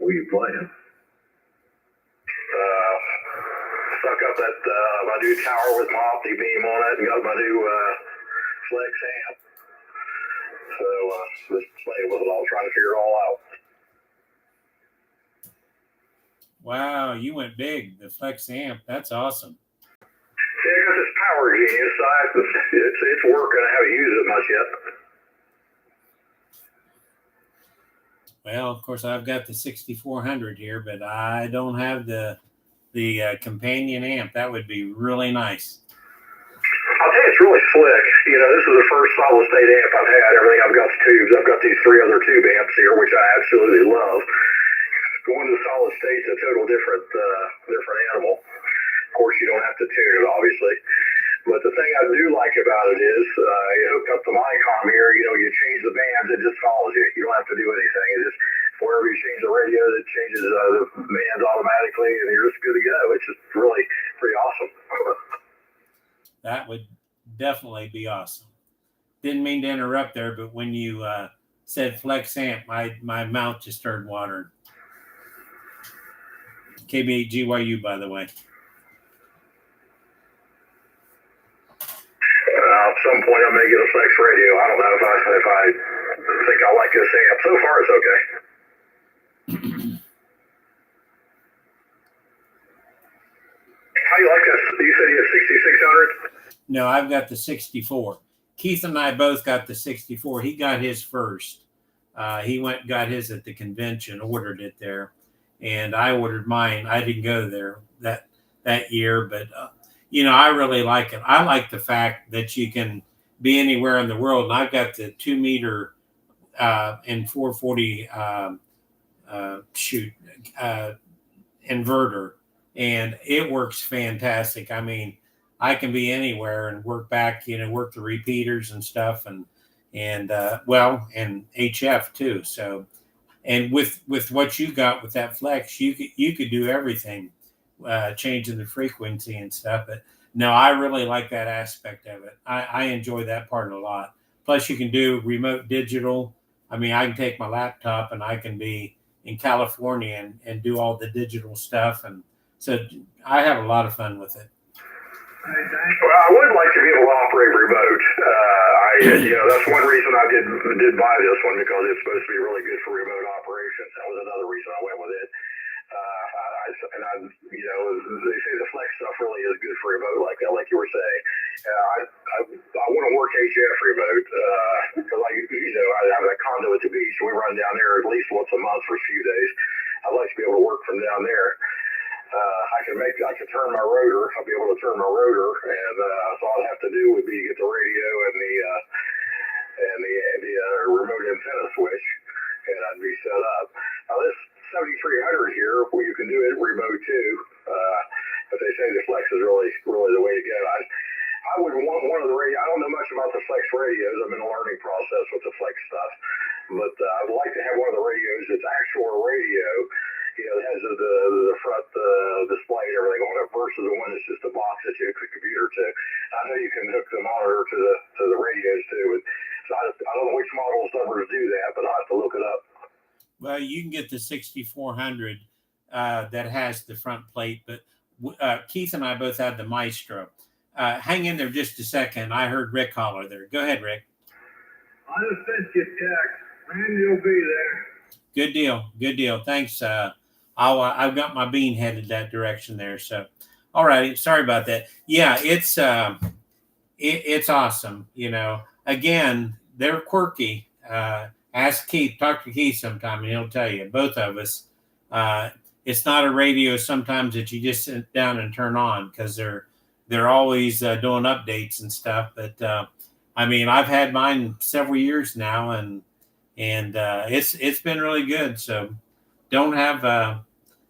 What are you playing? Stuck up that my new tower with my Opti beam on it, and got my new Flex amp. So just playing with it all, trying to figure it all out. Wow, you went big. The Flex amp, that's awesome. Yeah, I got this Power Genius. It's working. I haven't used it much yet. Well, of course, I've got the 6400 here, but I don't have the companion amp. That would be really nice. I'll tell you, it's really slick. You know, this is the first solid state amp I've had. Everything I've got is tubes. I've got these 3 other tube amps here, which I absolutely love. Going to solid state's a total different animal. Of course, you don't have to tune it, obviously. But the thing I do like about it is you hook up the Micom here, you know, you change the bands, it just follows you. You don't have to do anything. It just, wherever you change the radio, it changes the bands automatically, and you're just good to go. It's just really pretty awesome. That would definitely be awesome. Didn't mean to interrupt there, but when you said Flex amp, my mouth just started watering. KB8GYU, by the way. At some point, I may get a Flex radio. I don't know if I think I like this amp. So far, it's okay. How you like that? You said you have 6600? No, I've got the 64. Keith and I both got the 64. He got his first. He got his at the convention, ordered it there, and I ordered mine. I didn't go there that year, but you know, I really like it. I like the fact that you can be anywhere in the world, and I've got the 2 meter and 440 inverter, and it works fantastic. I mean, I can be anywhere and work back, you know, work the repeaters and stuff, and HF too. So, and with what you got with that Flex, you could do everything, changing the frequency and stuff. But no, I really like that aspect of it. I enjoy that part a lot. Plus, you can do remote digital. I mean, I can take my laptop and I can be in California and do all the digital stuff, and so I have a lot of fun with it. Well, I would like to be able to operate remote. That's one reason I did buy this one, because it's supposed to be really good for remote operations. That was another reason I went with it. They say the Flex stuff really is good for remote like that, like you were saying. I want to work HF remote because I have a condo at the beach. We run down there at least once a month for a few days. I'd like to be able to work from down there. I could turn my rotor. I'll be able to turn my rotor, and all I'd have to do would be get the radio and the remote antenna switch, and I'd be set up. Now this 7300 here, where you can do it remote too, but they say the Flex is really the way to go. I would want one of the radio. I don't know much about the Flex radios. I'm in a learning process with the Flex stuff, but I'd like to have one of the radios that's actual radio. You know, it has the front display and everything on it, versus the one that's just a box that you hook the computer to. I know you can hook the monitor to the radios too. So I don't know which models numbers do that, but I'll have to look it up. Well, you can get the 6400 that has the front plate, but Keith and I both had the Maestro. Hang in there just a second. I heard Rick holler there. Go ahead, Rick. I just sent you a text. Randy will be there. Good deal. Good deal. Thanks. I've got my bean headed that direction there. So, all right. Sorry about that. Yeah, it's awesome. You know, again, they're quirky. Ask Keith, talk to Keith sometime, and he'll tell you, both of us. It's not a radio sometimes that you just sit down and turn on, because they're always doing updates and stuff. But I mean, I've had mine several years now, and it's been really good. So don't have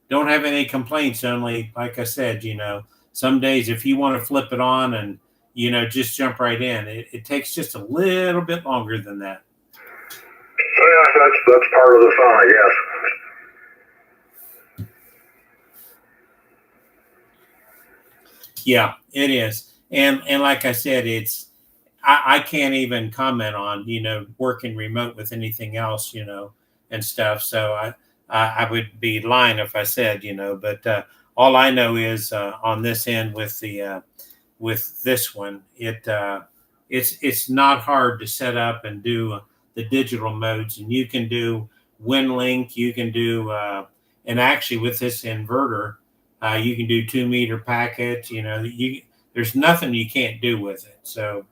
any complaints. Only, like I said, you know, some days if you want to flip it on and, you know, just jump right in, it takes just a little bit longer than that. Yeah, that's part of the fun, I guess. Yeah, it is. And like I said, I can't even comment on, you know, working remote with anything else, you know, and stuff. So I would be lying if I said, but all I know is on this end with this one, it's not hard to set up and do the digital modes, and you can do WinLink, you can do, and actually with this inverter, you can do 2 meter packets. There's nothing you can't do with it. So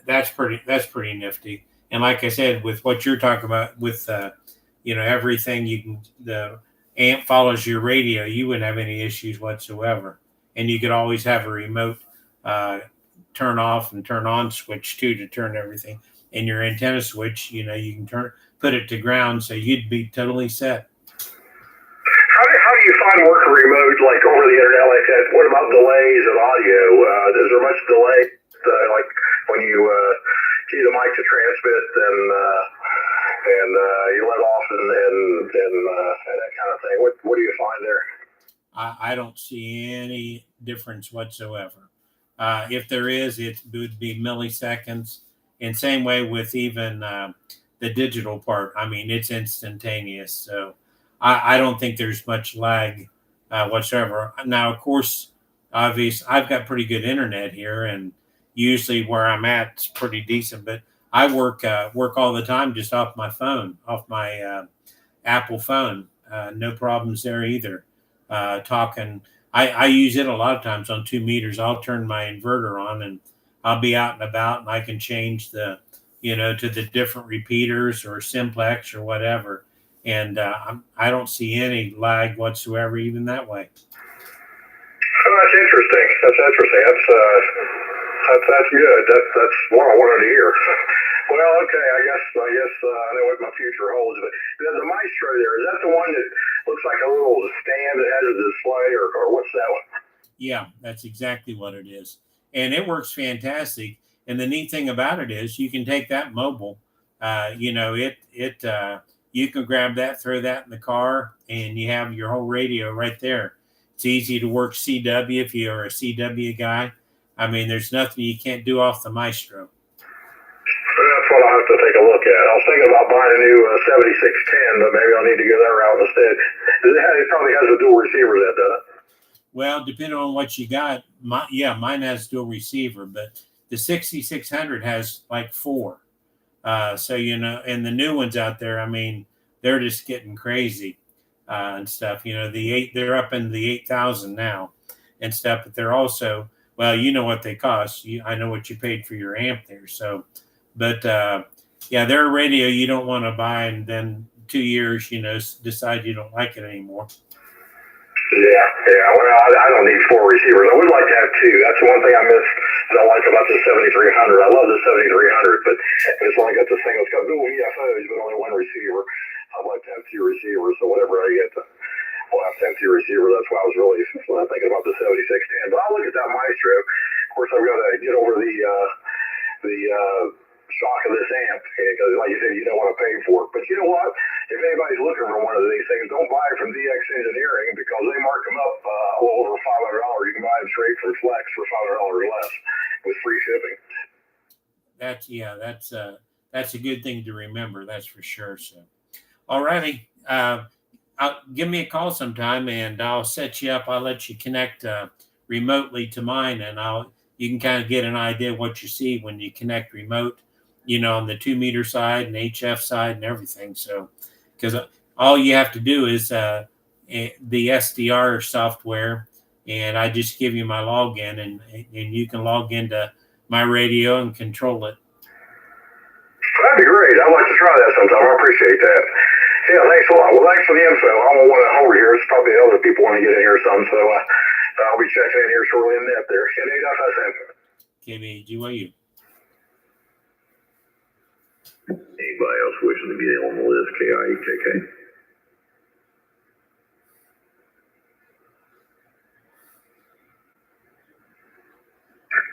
that's pretty nifty. And like I said, with what you're talking about with everything the amp follows your radio, you wouldn't have any issues whatsoever. And you could always have a remote turn off and turn on switch too to turn everything. And your antenna switch, you can put it to ground, so you'd be totally set. How do you find working remote, like over the internet like that? What about delays of audio? Is there much delay, like when you key the mic to transmit and you let off and that kind of thing? What do you find there? I don't see any difference whatsoever. If there is, it would be milliseconds. And same way with even the digital part. I mean, it's instantaneous. So I don't think there's much lag whatsoever. Now, of course, obviously, I've got pretty good internet here, and usually where I'm at, it's pretty decent. But I work all the time just off my phone, off my Apple phone. No problems there either. Talking, I use it a lot of times on 2 meters. I'll turn my inverter on, and I'll be out and about, and I can change to the different repeaters or simplex or whatever. And I don't see any lag whatsoever, even that way. Oh, that's interesting. That's good. That's what I wanted to hear. Well, okay. I guess I know what my future holds. But the Maestro there, is that the one that looks like a little stand that has a display, or what's that one? Yeah, that's exactly what it is, and it works fantastic. And the neat thing about it is you can take that mobile. You can grab that, throw that in the car, and you have your whole radio right there. It's easy to work CW if you're a CW guy. I mean, there's nothing you can't do off the Maestro. That's what I'll have to take a look at. I was thinking about buying a new 7610, but maybe I'll need to go that route instead. It probably has a dual receiver that does it. Well, depending on what you got, mine has dual receiver, but the 6600 has like 4. So, and the new ones out there, I mean, they're just getting crazy and stuff. They're up in the 8,000 now and stuff, but they're also, well, you know what they cost. I know what you paid for your amp there. So, but they're a radio you don't want to buy and then 2 years, decide you don't like it anymore. Yeah. Well, I don't need 4 receivers. I would like to have 2. That's the one thing I like about the 7300. I love the 7300, but it's only got this thing that's got dual EFOs, but only 1 receiver. I'd like to have 2 receivers, so whatever I get, I'll have to have 2 receivers. That's why I was really thinking about the 7610. But I'll look at that Maestro. Of course, I've got to get over the shock of this amp, because like you said, you don't want to pay for it. But you know what? If anybody's looking for one of these things, don't buy it from DX Engineering, because they mark them up a little over $500. You can buy them straight from Flex for $500 less with free shipping. That's a good thing to remember. That's for sure. So, all righty. Give me a call sometime, and I'll set you up. I'll let you connect remotely to mine, and you can kind of get an idea of what you see when you connect remote, on the 2 meter side and HF side and everything. So, because all you have to do is the SDR software, and I just give you my login, and you can log into my radio and control it. That'd be great. I'd like to try that sometime. I appreciate that. Yeah, thanks a lot. Well, thanks for the info. I don't want to hold here. It's probably other people want to get in here some, so I'll be checking in here shortly in net there. KBGYU. Anybody else wishing to get on the list? KIEKK.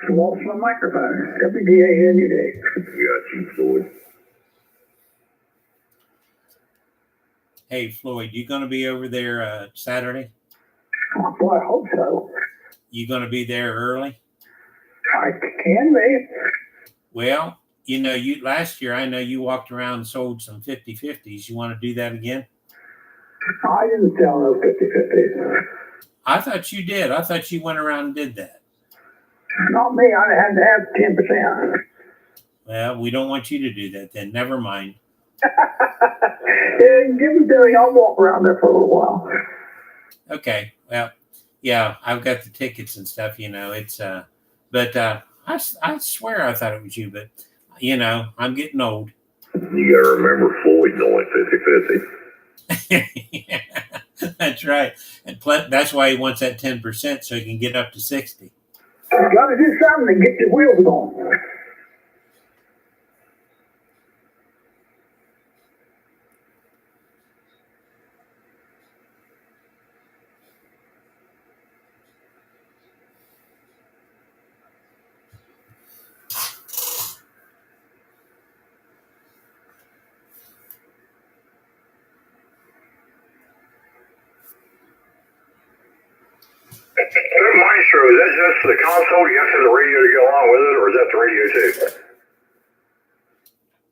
Lost my microphone. WDANUD. Got you, Floyd. Hey, Floyd, you going to be over there Saturday? Well, I hope so. You going to be there early? I can be. Well, you last year, I know you walked around and sold some 50/50s. You want to do that again? I didn't sell those 50/50s. I thought you did. I thought you went around and did that. Not me. I had to have 10%. Well, we don't want you to do that then. Never mind. Yeah, give me to me. I'll walk around there for a little while. Okay. Well, yeah, I've got the tickets and stuff, it's, but I swear I thought it was you, but, I'm getting old. You got to remember Floyd's only 50/50. That's right. And that's why he wants that 10% so he can get up to 60. You got to do something to get your wheels going. Maestro, is that just the console? You have to have the radio to go along with it, or is that the radio too?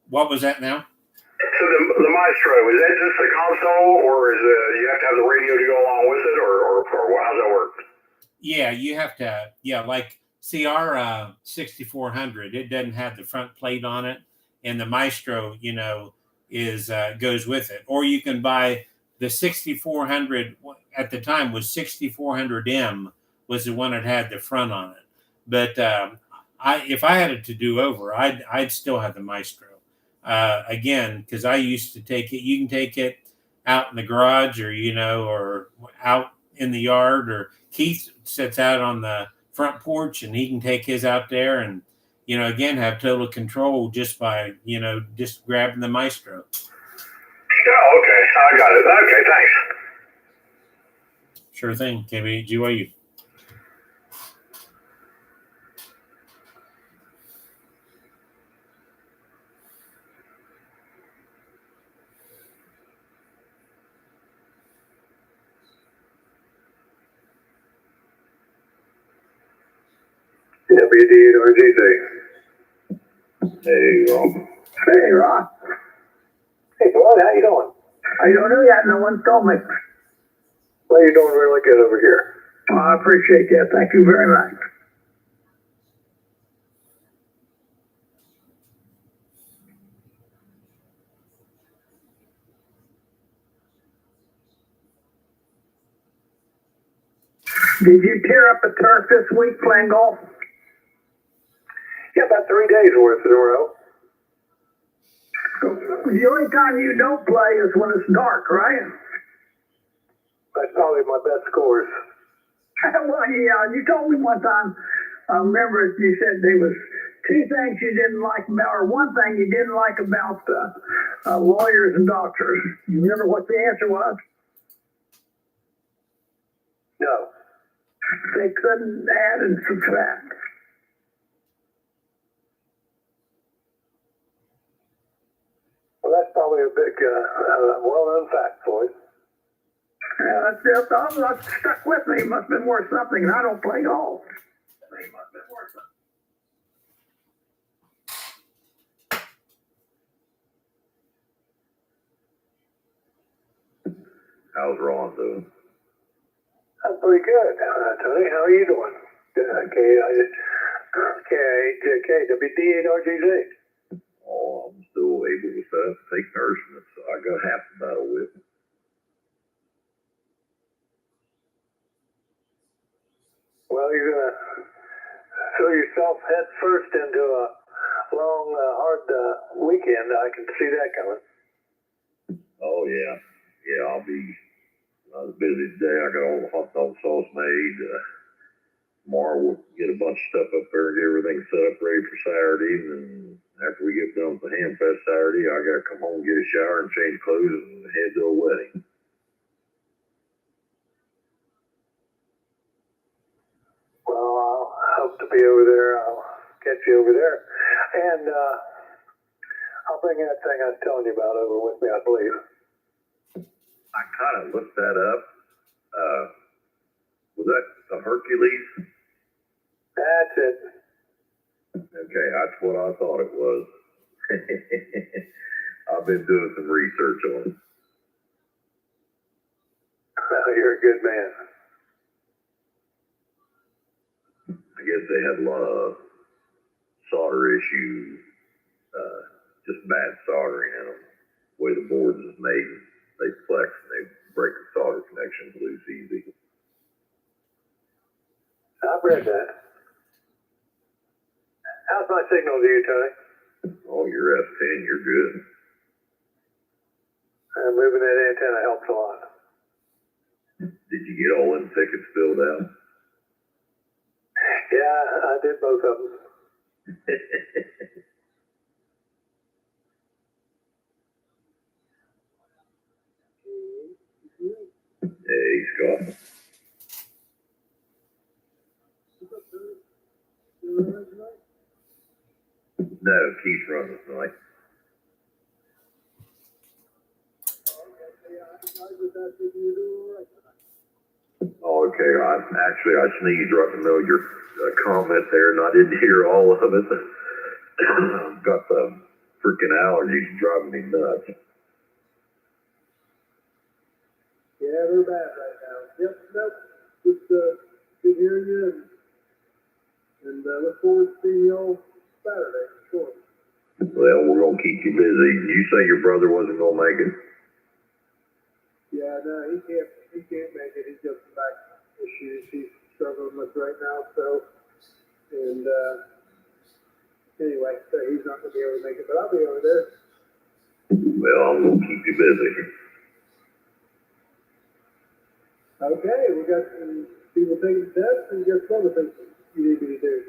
What was that now? So the Maestro, is that just the console, or is you have to have the radio to go along with it, or how's that work? Yeah, you have to. Yeah, like see our 6400, it doesn't have the front plate on it, and the Maestro, is goes with it. Or you can buy the 6400. At the time was 6400M was the one that had the front on it. But if I had it to do over, I'd still have the Maestro. Again, because I used to take it. You can take it out in the garage, or or out in the yard, or Keith sits out on the front porch and he can take his out there and again have total control just by just grabbing the Maestro. Oh, okay, I got it. Okay, thanks. Sure thing, KB. GYU. WD/RGZ. Hey, Ron. Hey, Ron. Hey, Floyd, how you doing? I don't know yet. No one told me. Well, you're doing really good over here. Well, I appreciate that. Thank you very much. Did you tear up the turf this week playing golf? Yeah, about 3 days worth in a row. The only time you don't play is when it's dark, right? That's probably my best scores. Well, yeah, you told me one time, I remember you said there was two things you didn't like about, or one thing you didn't like about lawyers and doctors. You remember what the answer was? No. They couldn't add and subtract. Well, that's probably a big, well-known fact, Floyd. Yeah, that's stuck with me. It must have been worth something, and I don't play golf. It must have been worth something. How's Ron doing? I'm pretty good, Tony. How are you doing? KWD/RGZ. Oh, I'm still able to take nourishment, so I got half the battle with me. Well, you're gonna throw yourself head first into a long, hard weekend. I can see that coming. Oh yeah, I'll be busy today. I got all the hot dog sauce made. Tomorrow we'll get a bunch of stuff up there and get everything set up ready for Saturday. And after we get done with the Ham Fest Saturday, I gotta come home, get a shower, and change clothes, and head to a wedding. Well, I'll hope to be over there. I'll catch you over there, and I'll bring that thing I was telling you about over with me, I believe. I kind of looked that up. Was that the Hercules? That's it. Okay, that's what I thought it was. I've been doing some research on it. You're a good man. I guess they had a lot of solder issues, just bad soldering in them. The way the boards is made, they flex and they break the solder connections loose easy. I've read that. How's my signal to you, Tony? Oh, you're F10, you're good. Moving that antenna helps a lot. Did you get all them tickets filled out? Yeah, I did both of them. Hey, Scott. No, Keith's running tonight. Oh, okay. I sneezed right in the middle of your comment there, and I didn't hear all of it. Got the freaking allergies driving me nuts. Yeah, they're bad right now. Yep, nope. Just good hearing you and look forward to seeing you all Saturday, sure. Well, we're gonna keep you busy. You say your brother wasn't gonna make it? Yeah, no, he can't make it. He's got some back issues he's struggling with right now, so and anyway, so he's not gonna be able to make it, but I'll be over there. Well, I'm gonna keep you busy. Okay, we got some people taking tests and we got some other things you need me to do.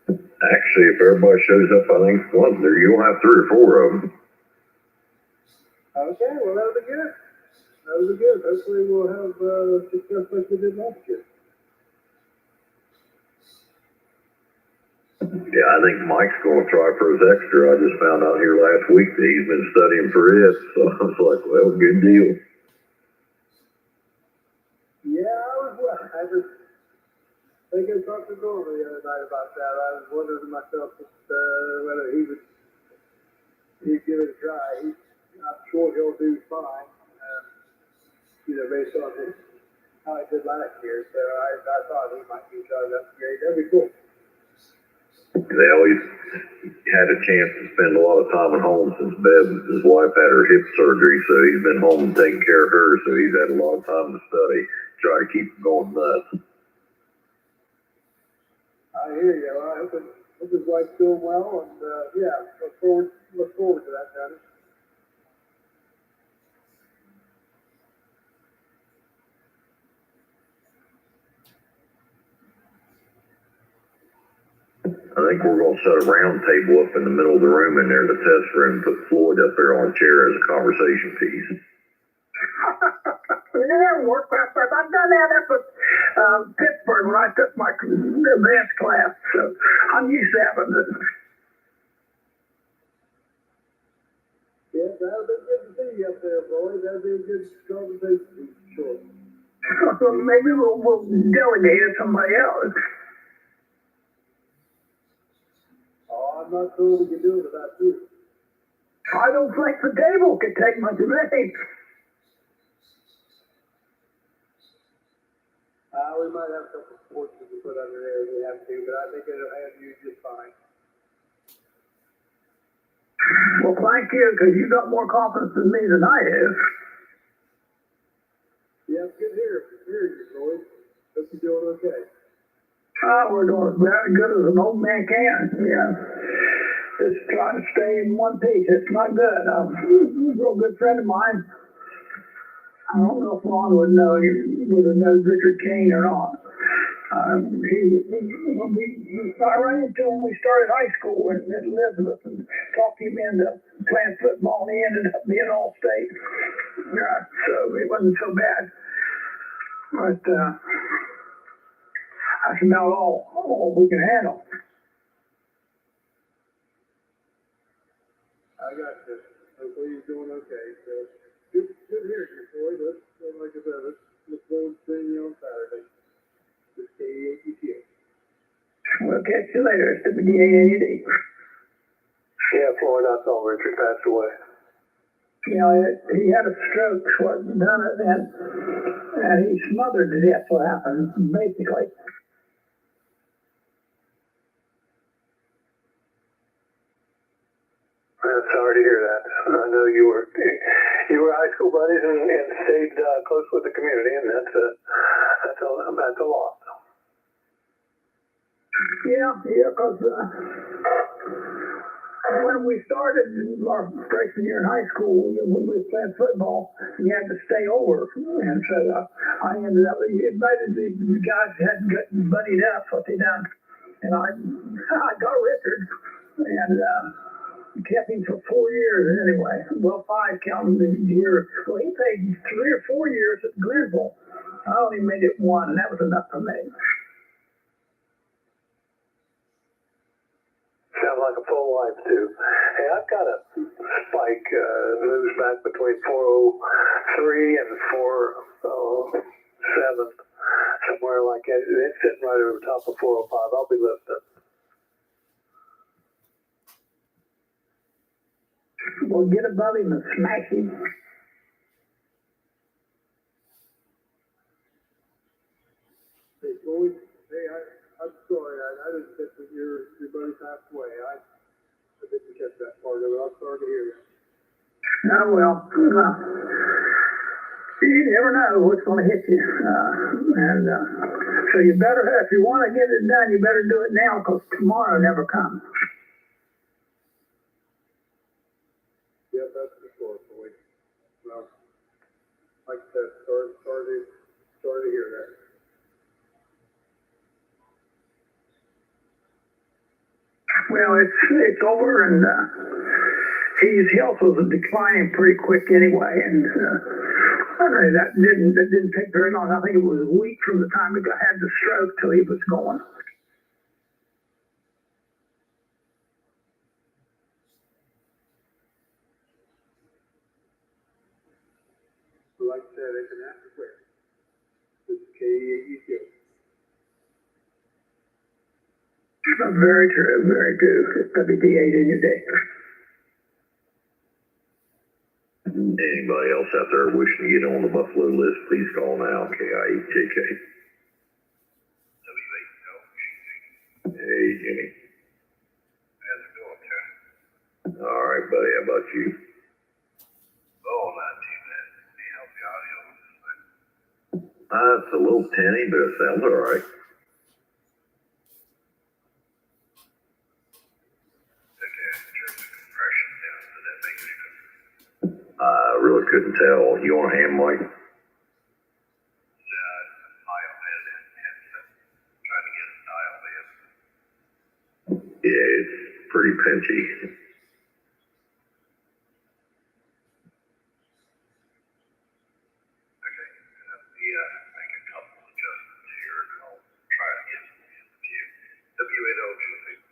Actually, if everybody shows up, I think one there you'll have 3 or 4 of them. Okay, well that'll be good. That'll be good. Hopefully we'll have success like we did last year. Yeah, I think Mike's gonna try for his extra. I just found out here last week that he's been studying for it, so I was like, well, good deal. Yeah, I think I talked to Norman the other night about that. I was wondering to myself whether he'd give it a try. I'm sure he'll do fine, based on how he did last year. So I thought he might be trying to upgrade. That'd be cool. They always had a chance to spend a lot of time at home since his wife had her hip surgery, so he's been home taking care of her, so he's had a lot of time to study, try to keep him going nuts. I hear you. Well, I hope his wife's doing well, and yeah, look forward to that, Dennis. I think we're gonna set a round table up in the middle of the room in there, the test room, put Floyd up there on a chair as a conversation piece. Yeah, work fast. I've done that up at Pittsburgh when I took my advanced class, so I'm used to having this. Yeah, that'll be good to see you up there, boy. That'll be a good conversation, sure. So maybe we'll delegate it to somebody else. Oh, I'm not sure we can do it without you. I don't think the table could take much of it. We might have a couple of sports we can put under there if we have to, but I think it'll have you just fine. Well, thank you, because you got more confidence in me than I have. Yeah, it's good to hear you, Floyd. Hope you're doing okay. We're doing as good as an old man can, yeah. Just trying to stay in one piece. It's not good. A real good friend of mine. I don't know if Ron would know. He would have known Richard King or not. I ran into him when we started high school in Elizabeth and talked him into playing football, and he ended up being all state. Yeah, so it wasn't so bad. But that's about all we can handle. I got you. Hopefully you're doing okay. So good to hear you, Floyd. Like I said, let's look forward to seeing you on Saturday. This KEATQ. We'll catch you later. It's the BAAD. Yeah, Floyd, I saw Richard passed away. You know, he had a stroke, wasn't done it, and and he smothered to death. What happened, basically. I'm sorry to hear that. I know you were high school buddies and stayed close with the community, and that's a loss. Yeah, because when we started our freshman year in high school, when we were playing football, you had to stay over. And so I ended up, the guys hadn't gotten buddied up, what they done. And I got Richard and kept him for 4 years anyway. Well, 5 counting the year. Well, he played 3 or 4 years at Glenville. I only made it 1, and that was enough for me. Sounds like a full life too. Hey, I've got a spike moves back between 403 and 407, somewhere like that. It's sitting right over top of 405. I'll be listening. Well, get above him and smash him. Hey, Floyd. Hey, I'm sorry. I didn't catch that your buddy passed away. I didn't catch that part of it. I'm sorry to hear that. Oh, well, you never know what's going to hit you. So you better, if you want to get it done, you better do it now because tomorrow never comes. Yeah, that's for sure, Floyd. Well, like I said, sorry to hear that. Well, it's over, and his health was declining pretty quick anyway, and that didn't take very long. I think it was a week from the time he had the stroke till he was going. Like I said, it can happen quick. It's K-E-E-Q. Very true, very true. It's WD8 in your day. Anybody else out there wishing to get on the Buffalo list, please call now, KIEJK. Hey, Jimmy. How's it going, Ken? All right, buddy, how about you? Oh, not too bad. How's the audio on this thing? It's a little tinny, but it sounds all right. I really couldn't tell. You want a hand mic? Yeah, it's pretty pinchy. Okay, make a couple adjustments here, and I'll try to get some view. W802.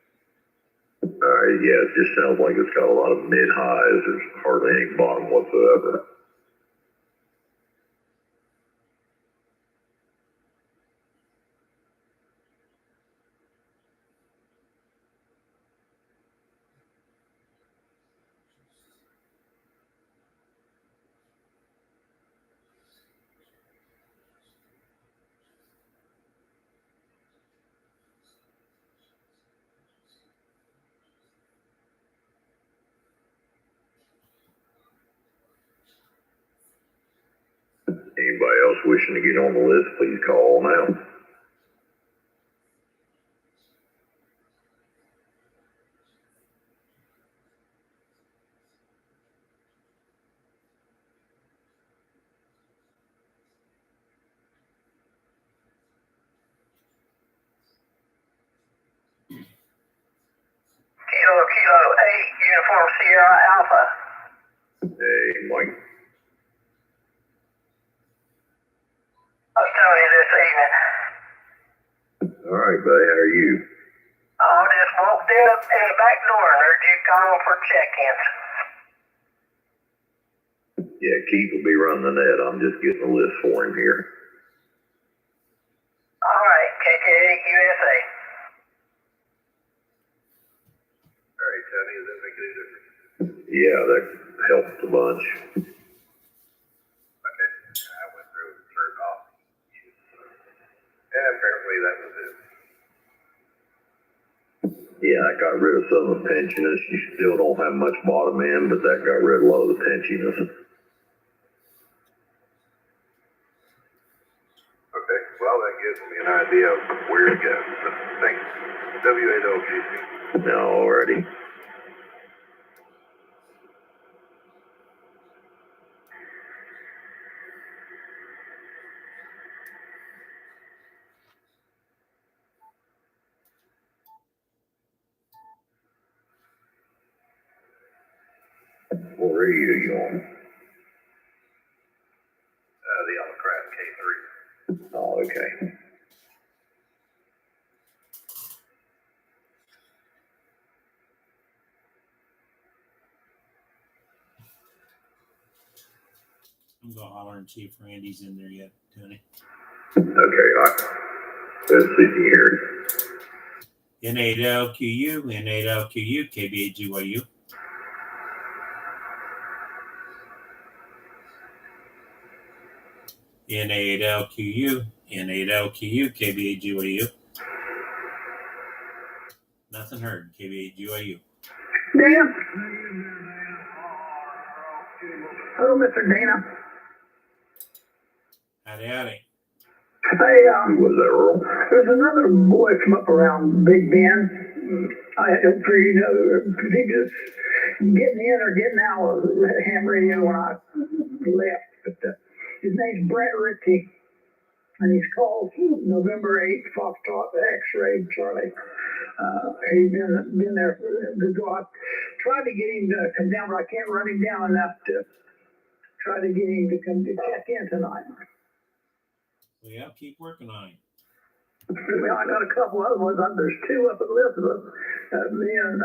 Yeah, it just sounds like it's got a lot of mid-highs. There's hardly any bottom whatsoever. Anybody else wishing to get on the list, please call now. Kilo 8, Uniform Sierra Alpha. Hey, Mike. How's Tony this evening? All right, buddy, how are you? I just walked in the back door and heard you calling for check-ins. Yeah, Keith will be running the net. I'm just getting a list for him here. All right, KK8 USA. All right, Tony, does that make any difference? Yeah, that helps a bunch. Okay, I went through and turned off apparently that was it. Yeah, I got rid of some of the pensioners. You still don't have much bottom end, but that got rid of a lot of the pensioners. Okay, well, that gives me an idea of where to go. Thanks. W-A-L-G-C. No, already. What radio are you on? The Alcraft K3. Oh, okay. I'm gonna holler and see if Randy's in there yet, Tony. Okay, let's see if you hear it. N8LQU, N8LQU, KBAGYU. N8LQU, N8LQU, KBAGYU. Nothing heard, KBAGYU. Dana? Hello, Mr. Dana. Howdy, howdy. Hey, Was that Earl? there's another boy from up around Big Bend. I don't sure you know, because he just getting in or getting out of the ham radio when I left. But his name's Brett Ritchie, and he's called November 8th, Foxtrot X-Ray Charlie. He's been there for the I tried to get him to come down, but I can't run him down enough to try to get him to come to check in tonight. Well, yeah, keep working on it. Well, I got a couple other ones. There's two up at Elizabeth. Me and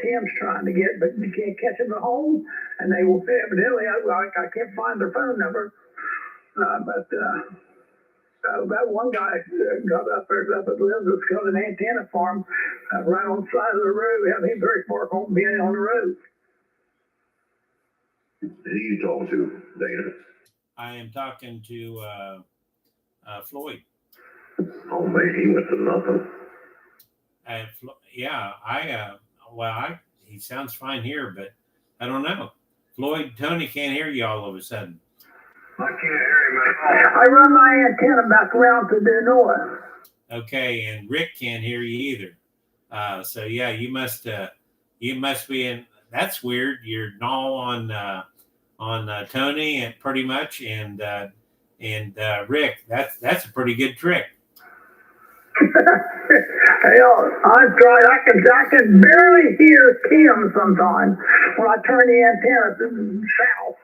Tim's trying to get, but you can't catch them at home. And they will evidently, I can't find their phone number. But that one guy got up there up at Elizabeth, got an antenna farm right on the side of the road. We haven't been very far from being on the road. Who are you talking to, Dana? I am talking to Floyd. Oh, man, he went to nothing. He sounds fine here, but I don't know. Floyd, Tony can't hear you all of a sudden. I can't hear him at all. I run my antenna back around to the north. Okay, and Rick can't hear you either. So yeah, you must be in. That's weird. You're all on Tony and pretty much, and Rick. That's a pretty good trick. Hell, I've tried. I can barely hear Tim sometimes when I turn the antenna south.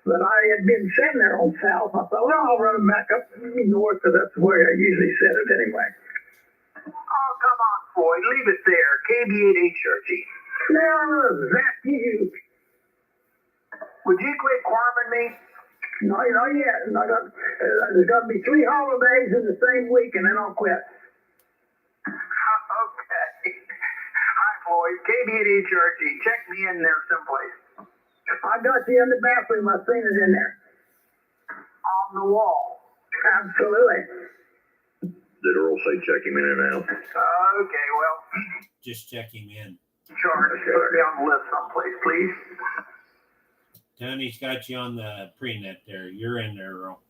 But I had been sitting there on south. I thought, well, I'll run them back up north, because that's where I usually set it anyway. Oh, come on, Floyd. Leave it there. KB8HRT. No, Zach Hughes. Would you quit quarming me? No, not yet. And there's got to be 3 holidays in the same week, and then I'll quit. Okay. Hi, Floyd. KB8HRT. Check me in there someplace. I got you in the bathroom. I've seen it in there. On the wall. Absolutely. Did Earl say check him in and out? Okay, well, Just check him in. Charge. Put me on the list someplace, please. Tony's got you on the prenet there. You're in there, Earl.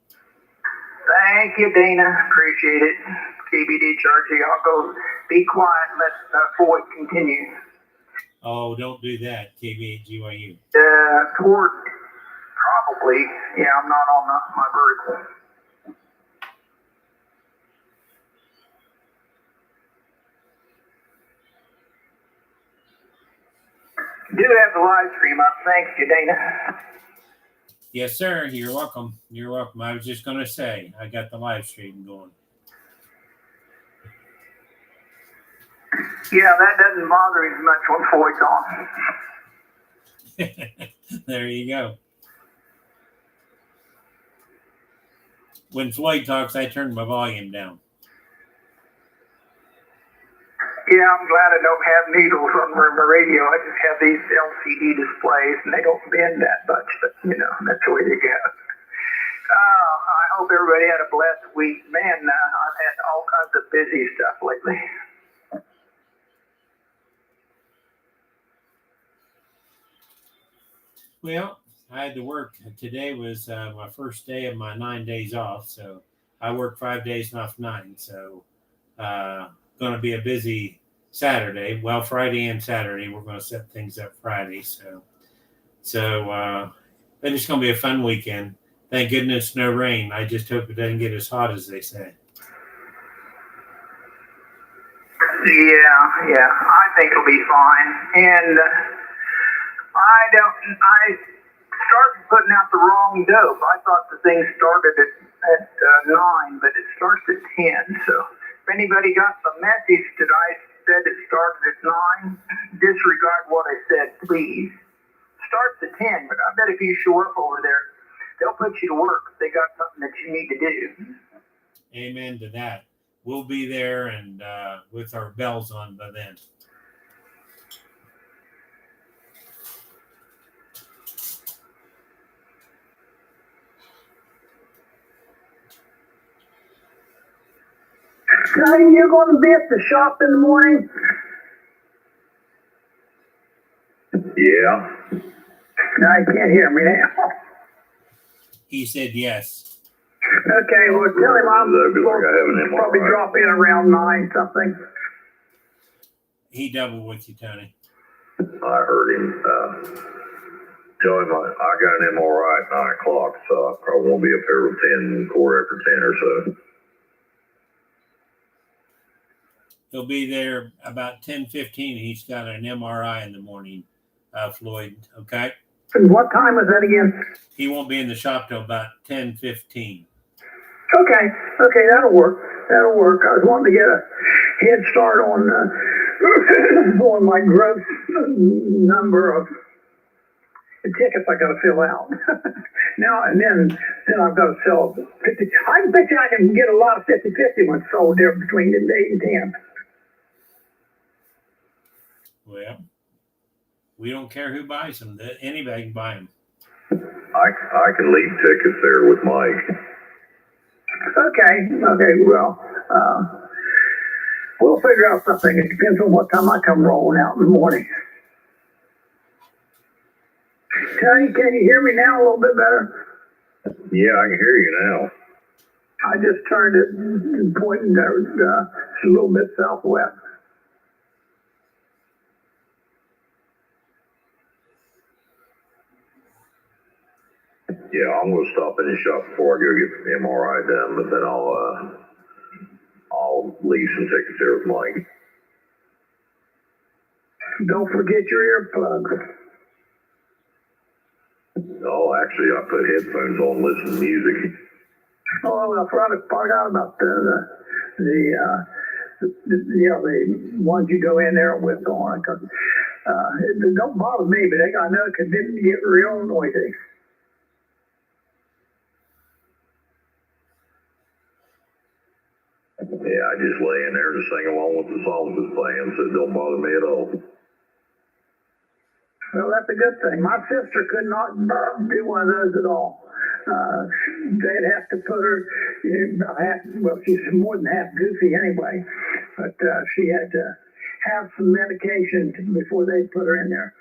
Thank you, Dana. Appreciate it. KBDHRT. I'll go be quiet and let Floyd continue. Oh, don't do that, KBAGYU. Toward probably. Yeah, I'm not on my vertical. Do have the live stream up. Thanks you, Dana. Yes, sir. You're welcome. You're welcome. I was just going to say, I got the live stream going. Yeah, that doesn't bother me as much when Floyd's on. There you go. When Floyd talks, I turn my volume down. Yeah, I'm glad I don't have needles on my radio. I just have these LCD displays, and they don't bend that much. But, that's the way they go. I hope everybody had a blessed week. Man, I've had all kinds of busy stuff lately. Well, I had to work. Today was my first day of my 9 days off. So I work 5 days and off 9. So going to be a busy Saturday. Well, Friday and Saturday. We're going to set things up Friday. So but it's going to be a fun weekend. Thank goodness no rain. I just hope it doesn't get as hot as they say. Yeah, I think it'll be fine. And I started putting out the wrong dope. I thought the thing started at 9, but it starts at 10. So if anybody got the message that I said it started at 9, disregard what I said, please. Starts at 10, but I bet if you show up over there, they'll put you to work if they got something that you need to do. Amen to that. We'll be there and with our bells on by then. Scotty, you're going to be at the shop in the morning? Yeah. No, you can't hear me now. He said yes. Okay, well, tell him I'm That'd be like I have an MRI. probably drop in around 9 something. He doubled with you, Tony. I heard him tell him I got an MRI at 9 o'clock, so I probably won't be up there till 10, quarter after 10 or so. He'll be there about 10:15. He's got an MRI in the morning, Floyd. Okay. And what time is that again? He won't be in the shop till about 10:15. Okay, that'll work. That'll work. I was wanting to get a head start on on my gross number of tickets I got to fill out. Now and then I've got to sell 50. I bet you I can get a lot of 50-50 ones sold there between 8 and 10. Well, we don't care who buys them. Anybody can buy them. I can leave tickets there with Mike. Okay, well, we'll figure out something. It depends on what time I come rolling out in the morning. Tony, can you hear me now a little bit better? Yeah, I can hear you now. I just turned it and pointing there, a little bit southwest. Yeah, I'm gonna stop in the shop before I go get the MRI done, but then I'll leave some tickets there with Mike. Don't forget your earplugs. Oh, actually, I put headphones on, listen to music. Oh, I forgot about the ones you go in there with on. Cause, it don't bother me, but I know it can get real noisy. Yeah, I just lay in there to sing along with the songs that's playing, so it don't bother me at all. Well, that's a good thing. My sister could not do one of those at all. They'd have to put her, well, she's more than half goofy anyway, but she had to have some medication before they put her in there.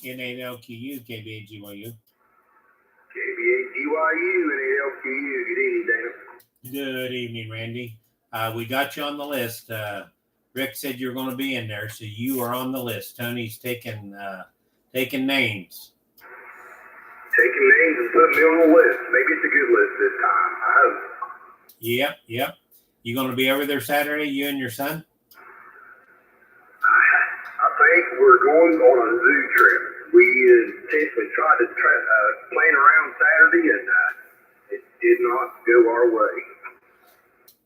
NALQU, KBAGYU. KBAGYU and ALQU. Good evening, Dana. Good evening, Randy. We got you on the list. Rick said you're going to be in there, so you are on the list. Tony's taking names. Taking names and putting me on the list. Maybe it's a good list this time. I hope. Yep. You going to be over there Saturday, you and your son? I think we're going on a zoo trip. We intentionally tried to plan around Saturday, and it did not go our way.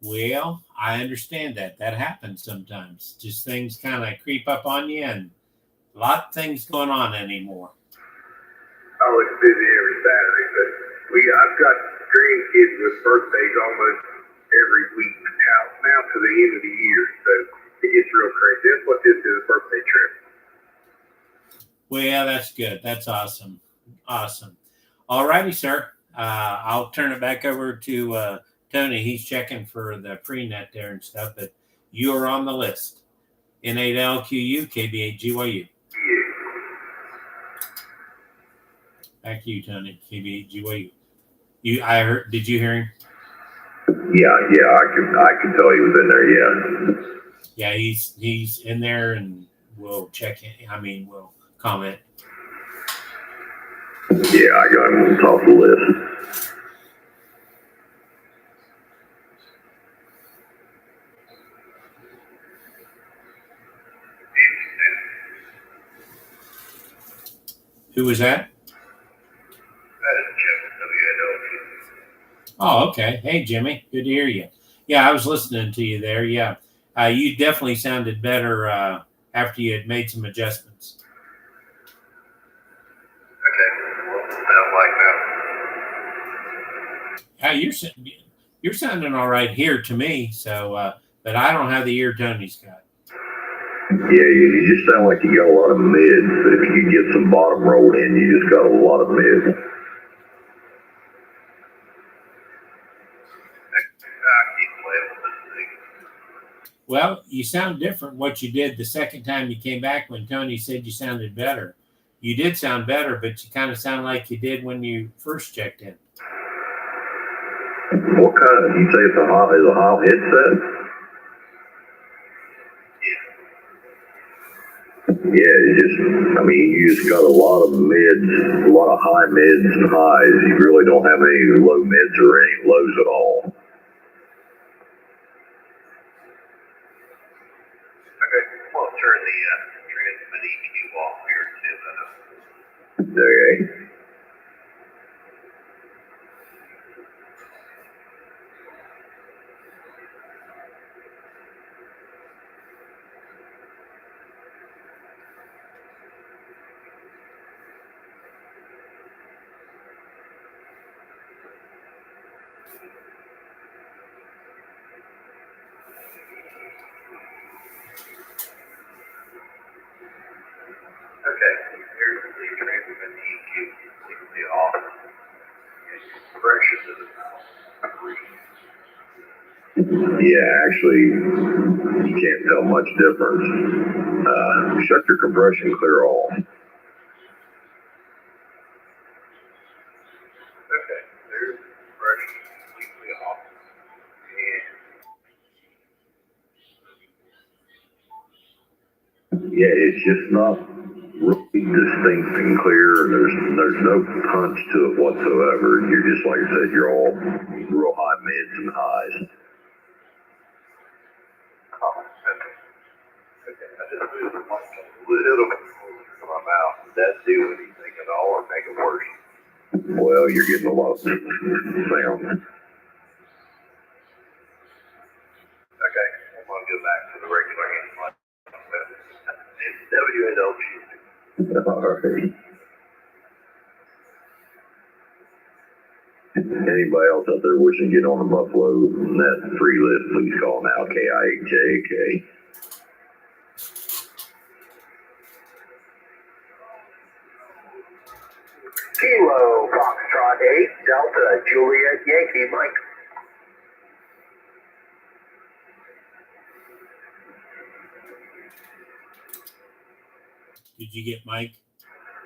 Well, I understand that. That happens sometimes. Just things kind of creep up on you, and A lot of things going on anymore. Oh, it's busy every Saturday, but I've got grandkids with birthdays almost every week now to the end of the year, so it gets real crazy. That's what this is, a birthday trip. Well, yeah, that's good. That's awesome. Awesome. All righty, sir. I'll turn it back over to Tony. He's checking for the pre-net there and stuff, but you are on the list. N8LQU, KB8GYU. Yeah. Back to you, Tony. KB8GYU. I heard. Did you hear him? Yeah, I can tell he was in there, yeah. Yeah, he's in there, and we'll check in. We'll comment. Yeah, I got him on the top of the list. Who was that? That is Jim, WNLQ. Oh, okay. Hey, Jimmy. Good to hear you. Yeah, I was listening to you there. Yeah. You definitely sounded better after you had made some adjustments. Okay, well, sound like that. You're sounding all right here to me. So, but I don't have the ear Tony's got. Yeah, you just sound like you got a lot of mids, but if you get some bottom rolled in, you just got a lot of mids. Well, you sound different what you did the second time you came back when Tony said you sounded better. You did sound better, but you kind of sound like you did when you first checked in. What kind of, you say it's a hot headset? Yeah, you just got a lot of mids, a lot of high mids and highs. You really don't have any low mids or any lows at all. Okay, well, turn the transmit EQ off here too. Okay. Okay, here's the transmit EQ completely off. Compression to the yeah, actually, you can't tell much difference. Shut your compression clear off. Okay, there's compression completely off. And yeah, it's just not really distinct and clear. There's no punch to it whatsoever. You're just, like I said, you're all real high mids and highs. Okay, I just moved the mic a little bit closer to my mouth. Does that do anything at all or make it worse? Well, you're getting a lot of sound. Okay, I'm going to go back to the regular hand mic. It's WNLG. All right. Anybody else out there wishing to get on the Buffalo Net free list, please call now, KIHJK. Kilo Foxtrot 8, Delta Juliet Yankee, Mike. Did you get Mike?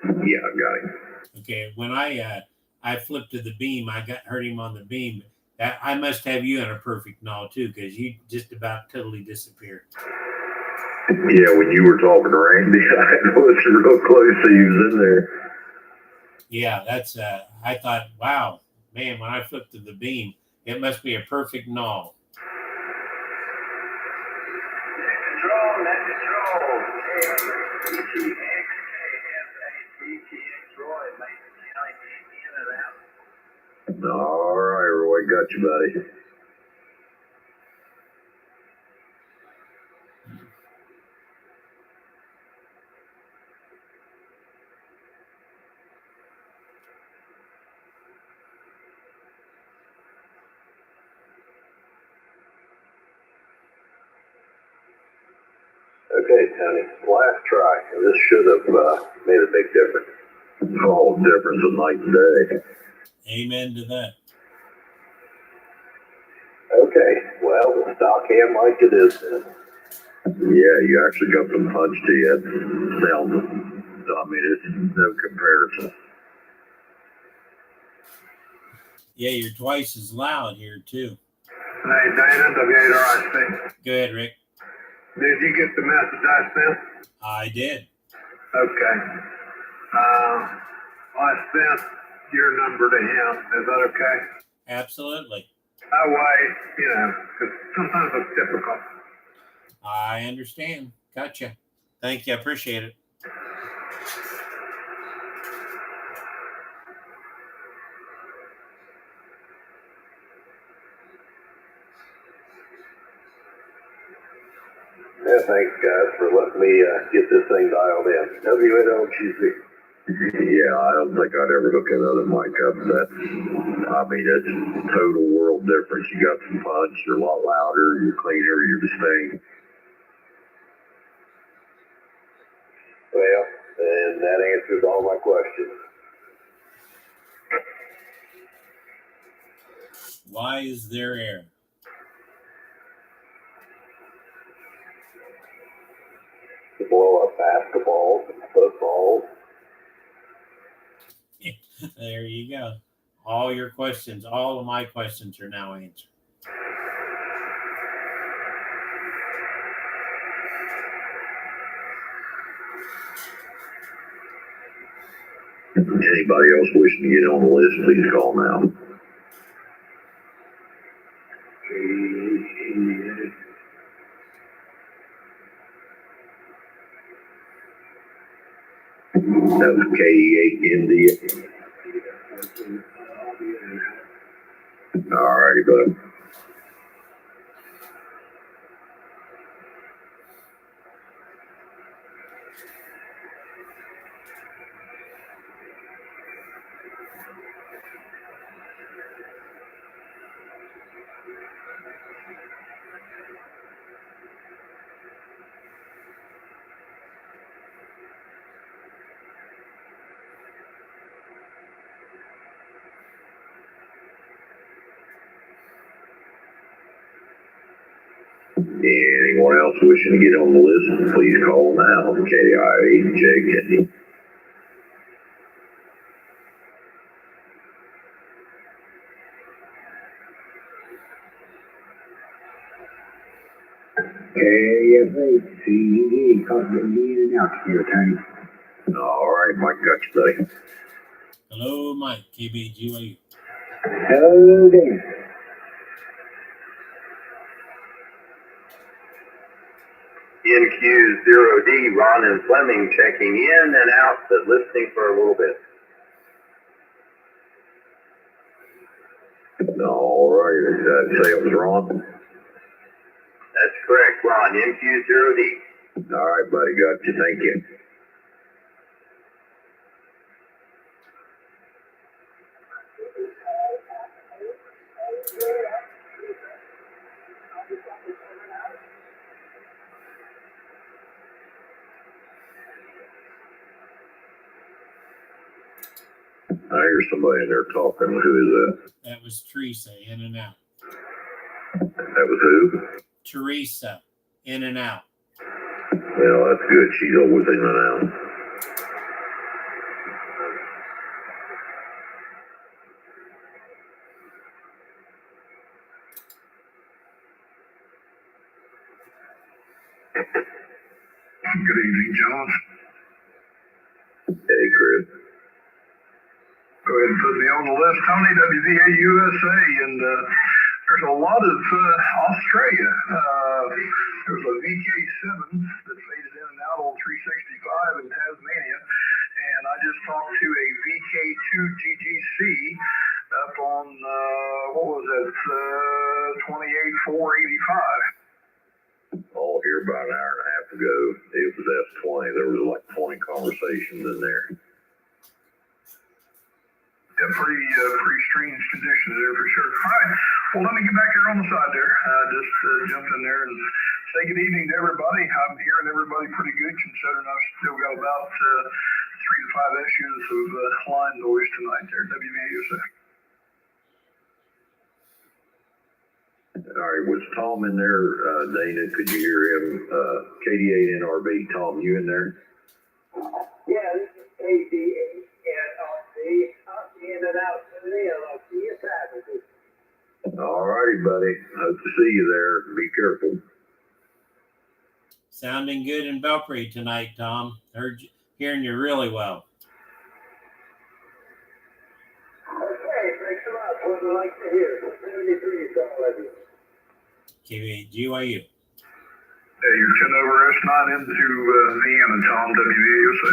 Yeah, I've got him. Okay. When I flipped to the beam, heard him on the beam. That I must have you in a perfect null too, because you just about totally disappeared. Yeah, when you were talking to Randy, I was real close. He was in there. Yeah, that's. I thought, wow, man. When I flipped to the beam, it must be a perfect null. All right, Roy, got you, buddy. Okay, Tony, last try. This should have made a big difference. Oh, difference of night and day. Amen to that. Okay, well, the stock hand like it is then. Yeah, you actually got some punch to you. It sounds, I mean, it's no comparison. Yeah, you're twice as loud here too. Hey, Dana, WARIC. Go ahead, Rick. Did you get the message I sent? I did. Okay. I sent your number to him. Is that okay? Absolutely. That way, because sometimes it's difficult. I understand. Gotcha. Thank you. I appreciate it. Yeah, thanks guys for letting me get this thing dialed in. WNLGC. Yeah, I don't think I'd ever hook another mic up. That's a total world difference. You got some punch, you're a lot louder, you're cleaner, you're distinct. Well, and that answers all my questions. Why is there air? To blow up basketballs and footballs. There you go. All your questions, all of my questions are now answered. Anybody else wishing to get on the list, please call now. That was KE8 India. All righty, bud. Anyone else wishing to get on the list, please call now. KI8J Kidney. KFA, copy in and out here, Tony. All right, Mike, got you, buddy. Hello, Mike, KBGYU. Hello there. NQ0D, Ron and Fleming checking in and out, but listening for a little bit. All right, did I say it was Ron? That's correct, Ron, NQ0D. All right, buddy, got you, thank you. I hear somebody in there talking. Who is that? That was Teresa, in and out. That was who? Teresa, in and out. Well, that's good. She's always in and out. Good evening, John. Hey, Chris. Go ahead and put me on the list, Tony, WVA USA, and there's a lot of Australia. There's a VK7 that faded in and out on 365 in Tasmania, and I just talked to a VK2 GGC up on, what was that, 28,485. Oh, here about an hour and a half ago, it was S20. There was like 20 conversations in there. Yeah, pretty strange conditions there for sure. All right, well, let me get back here on the side there. Just jumped in there and say good evening to everybody. I'm hearing everybody pretty good considering I've still got about 3 to 5 issues of line noise tonight there at WVUSA. All right, was Tom in there, Dana? Could you hear him? KD8 NRB, Tom, you in there? Yeah, this is KD8 NRB. I'm in and out today. I'll see you Saturday. All righty, buddy. Hope to see you there. Be careful. Sounding good in Belpre tonight, Tom. Hearing you really well. Okay, thanks a lot. What I'd like to hear. 73 is all I do. GYU. Yeah, you're 10 over S9 into Vienna, Tom, WVUSA.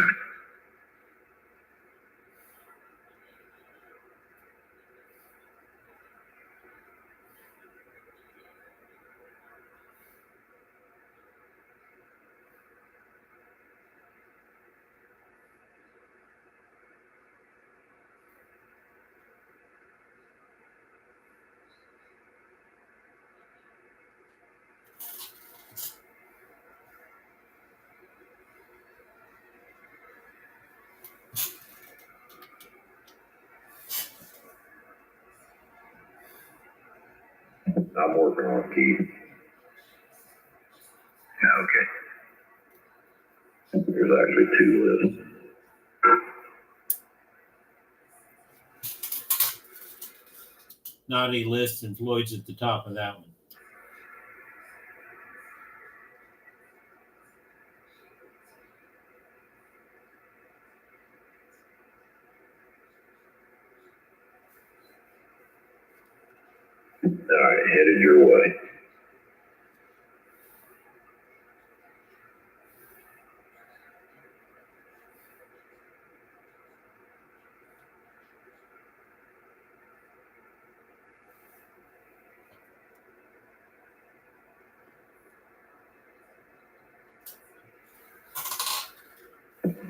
I'm working on it, Keith. Okay. There's actually 2 lists. Naughty list and Floyd's at the top of that one. All right, headed your way.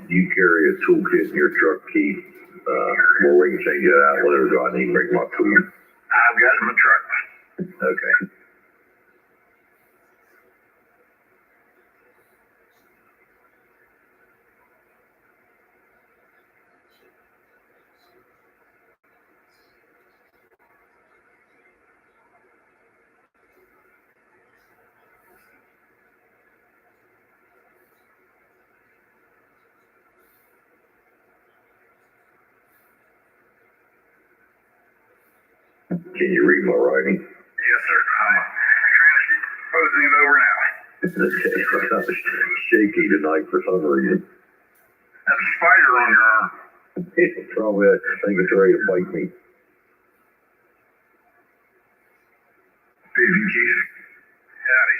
You carry a toolkit in your truck, Keith. Well, we can change it out. Whatever. Do I need to bring my tool? I've got it in my truck. Okay. Can you read my writing? Yes, sir. I'm transposing it over now. Okay, I'm shaky tonight for some reason. That's a spider on your arm. Probably, I think it's ready to bite me. Evening, Keith. Howdy.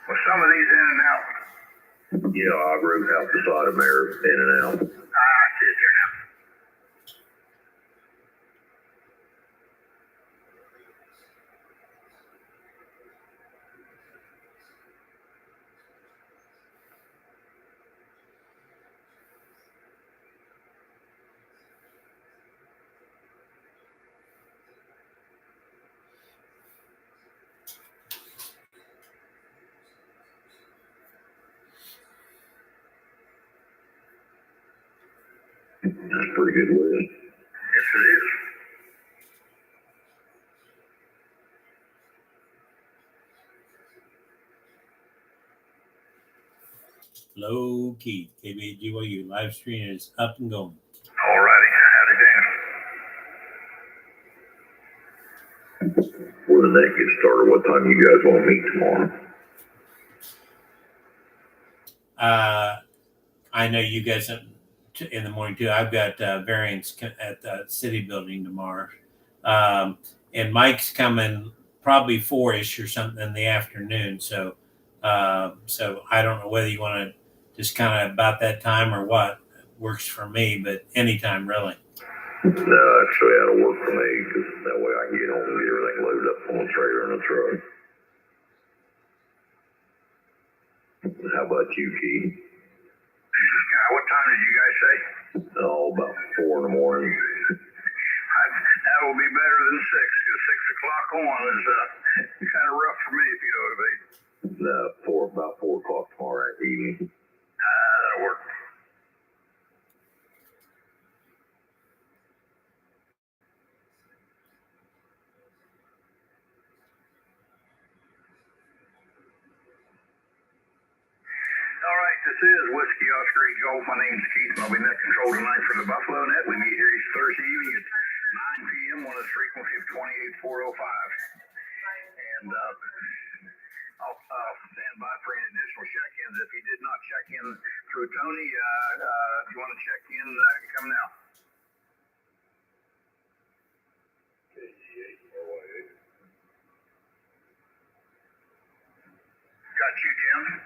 Well, some of these in and out. Yeah, I wrote out the side of there, in and out. I see it there now. That's a pretty good list. Yes, it is. Low key. KBGYU live stream is up and going. All righty. Howdy, Dan. Before the night gets started, what time you guys want to meet tomorrow? I know you guys in the morning too. I've got variants at the city building tomorrow. And Mike's coming probably 4-ish or something in the afternoon. So I don't know whether you want to just kind of about that time or what. Works for me, but anytime really. No, actually, that'll work for me because that way I can get home and get everything loaded up on the trailer and the truck. How about you, Keith? What time did you guys say? Oh, about 4 in the morning. That will be better than 6, because 6 o'clock on is kind of rough for me, if you know what I mean. About 4 o'clock tomorrow evening. That'll work. All right, this is Whiskey Oscar 8 Golf. My name's Keith, and I'll be net control tonight for the Buffalo Net. We meet here each Thursday evening at 9 p.m. on this frequency of 28405. And I'll stand by for any additional check-ins. If you did not check in through Tony, if you want to check in, come now. Got you, Jim.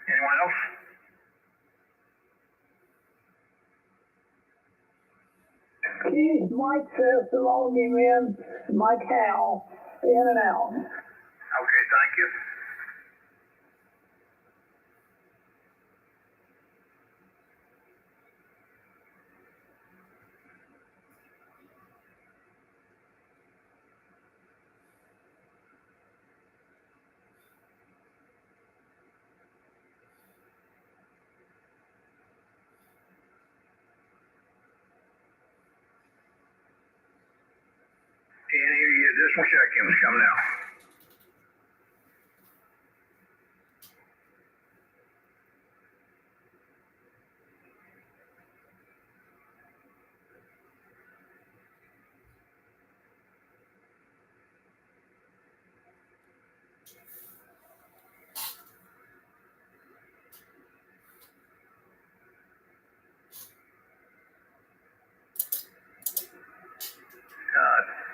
Anyone else? Keith, Mike says to log him in, Mike Howell, in and out. Okay, thank you. Any additional check-ins come now.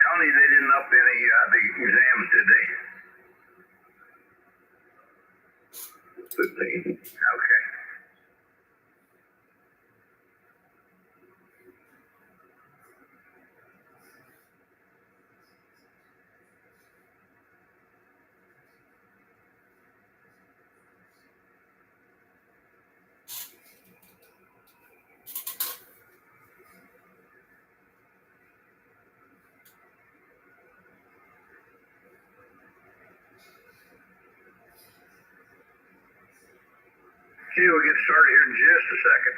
Tony, they didn't up any the exams, did they? 15. Okay. Okay, we'll get started here in just a second.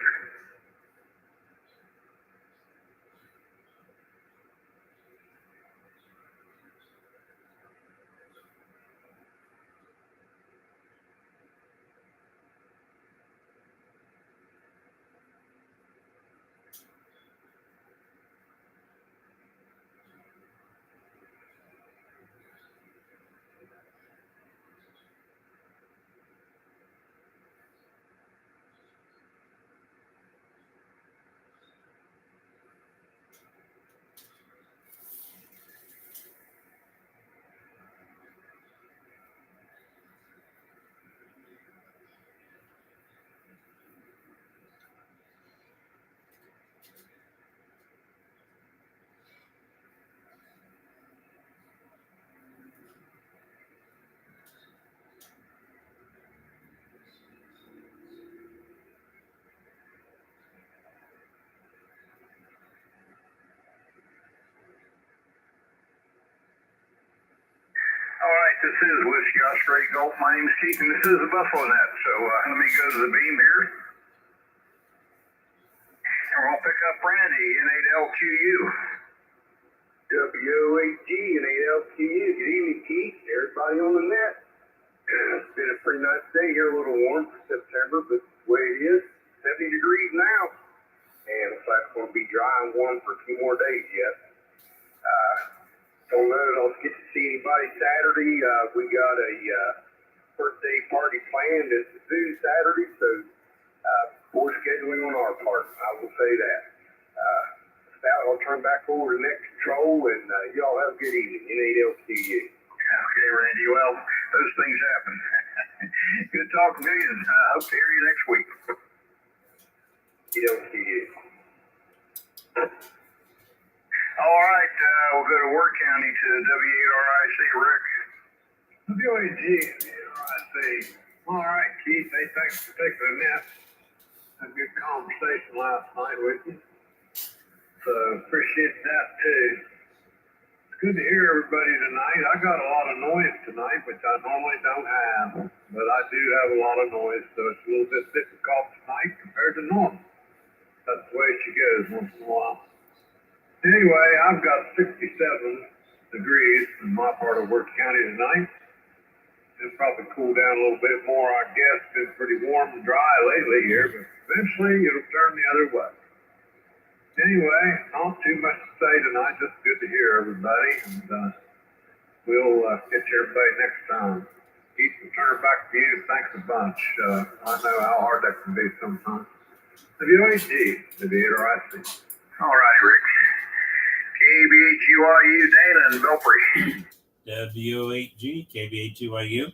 All right, this is Whiskey Oscar 8 Golf. My name is Keith, and this is the Buffalo Net. So let me go to the beam here. And we're going to pick up Randy, N8LQU. WOAG and 8LQU. Good evening, Keith. Everybody on the net. It's been a pretty pretty nice day here, a little warm for September, but the way it is, 70 degrees now. And looks like it's going to be dry and warm for 2 more days yet. Don't know if I'll get to see anybody Saturday. We got a birthday party planned at the zoo Saturday, so poor scheduling on our part, I will say that. I'll turn back over to Net Control, and y'all have a good evening. NALCU. Okay, Randy. Well, those things happen. Good talking to you, and hope to hear you next week. NALCU. All right, we'll go to Worth County to W8RIC, Rick. WAG, NRIC. All right, Keith. Hey, thanks for taking a nap. Had a good conversation last night with you. So appreciate that too. It's good to hear everybody tonight. I got a lot of noise tonight, which I normally don't have, but I do have a lot of noise, so it's a little bit difficult tonight compared to normal. That's the way she goes once in a while. Anyway, I've got 67 degrees in my part of Worth County tonight. It'll probably cool down a little bit more, I guess. It's been pretty warm and dry lately here, but eventually it'll turn the other way. Anyway, not too much to say tonight. Just good to hear everybody, and we'll get to everybody next time. Keith, we'll turn it back to you. Thanks a bunch. I know how hard that can be sometimes. WAG, WARIC. All righty, Rick. KBHUIU, Dana and Belpre. W8G, KBHUIU.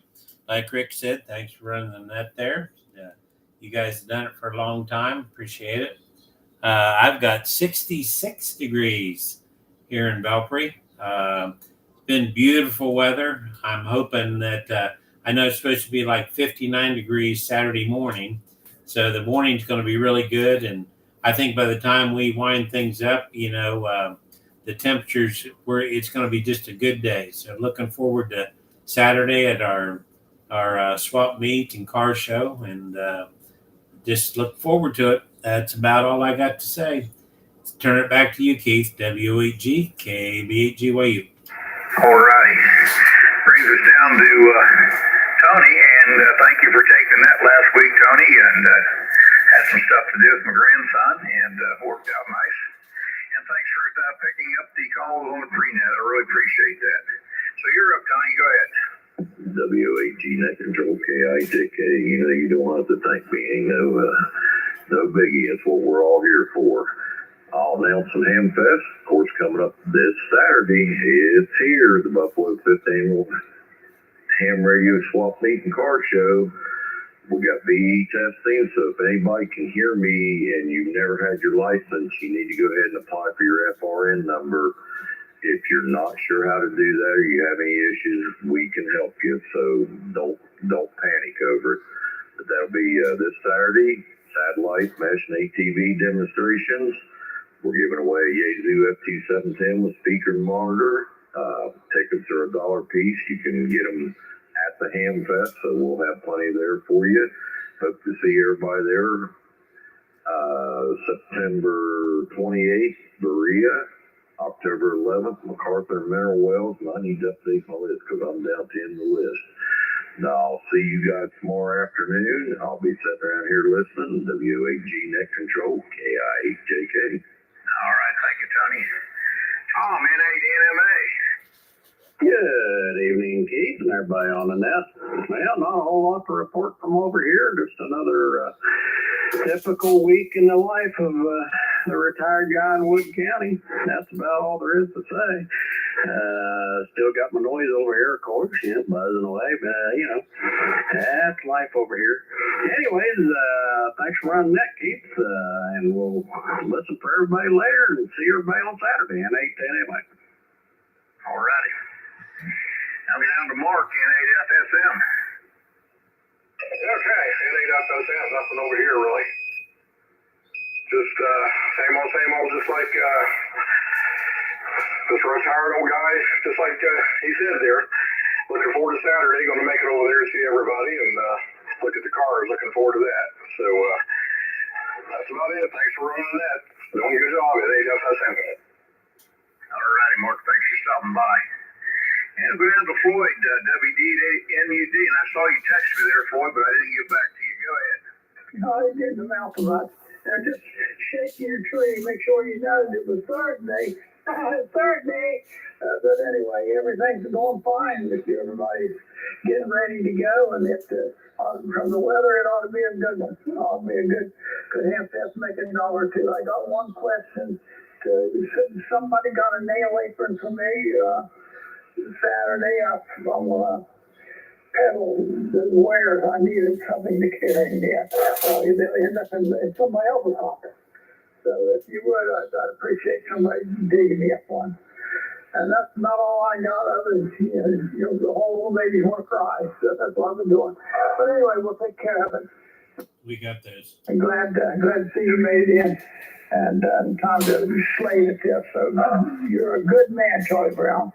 Like Rick said, thanks for running the net there. You guys have done it for a long time. Appreciate it. I've got 66 degrees here in Belpre. It's been beautiful weather. I'm hoping that I know it's supposed to be like 59 degrees Saturday morning. So the morning's going to be really good. And I think by the time we wind things up, the temperatures it's going to be just a good day. So looking forward to Saturday at our swap meet and car show, and just look forward to it. That's about all I got to say. Let's turn it back to you, Keith. WEG, KBHGYU. All righty. Brings us down to Tony, and thank you for taking that last week, Tony, and had some stuff to do with my grandson, and worked out nice. And thanks for picking up the calls on the pre-net. I really appreciate that. So you're up, Tony. Go ahead. WAG Net Control KITK. You don't have to thank me. Ain't no biggie. It's what we're all here for. Nelson Ham Fest, of course, coming up this Saturday. It's here, the Buffalo 5th Annual Ham Radio Swap Meet and Car Show. We got VE testing, so if anybody can hear me and you've never had your license, you need to go ahead and apply for your FRN number. If you're not sure how to do that or you have any issues, we can help you, so don't panic over it. But that'll be this Saturday, satellite, mesh, and ATV demonstrations. We're giving away a Yaesu FT710 with speaker and monitor. Tickets are $1 a piece. You can get them at the Ham Fest, so we'll have plenty there for you. Hope to see everybody there. September 28th, Berea. October 11th, MacArthur and Mineral Wells, and I need to update my list because I'm down to end the list. Now, I'll see you guys tomorrow afternoon. I'll be sitting around here listening. WAG Net Control, KIHJK. All right, thank you, Tony. Tom, N8NMA. Good evening, Keith, and everybody on the net. Well, not a whole lot to report from over here. Just another typical week in the life of a retired guy in Wood County. That's about all there is to say. Still got my noise over here, of course, buzzing away, but that's life over here. Anyways, thanks for running that, Keith, and we'll listen for everybody later and see everybody on Saturday, N810 All righty. Now we're down to Mark, N8FSM. Okay, N8FSM, nothing over here really. Just same old, just like this retired old guy, just like he said there. Looking forward to Saturday, going to make it over there to see everybody and look at the cars. Looking forward to that. So that's about it. Thanks for running that. Doing a good job at N8FSM. All righty, Mark, thanks for stopping by. And go down to Floyd, WDNUD, and I saw you text me there, Floyd, but I didn't get back to you. Go ahead. No, I didn't the mouth about it. Now just shake your tree, make sure you know that it was Thursday. Thursday. But anyway, everything's going fine. If everybody's getting ready to go, and if from the weather, it ought to be a good one. It ought to be a good half test, make $1 or $2. I got one question. Somebody got a nail apron for me Saturday. I'm gonna pedal the wares. I needed something to carry in there. They'll end up in somebody else's pocket. So if you would, I'd appreciate somebody digging me up one. And that's not all I got. Other than, the whole old lady want to cry. So that's what I've been doing. But anyway, we'll take care of it. We got this. I'm glad to see you made it in. And time to slay the tip. So you're a good man, Charlie Brown.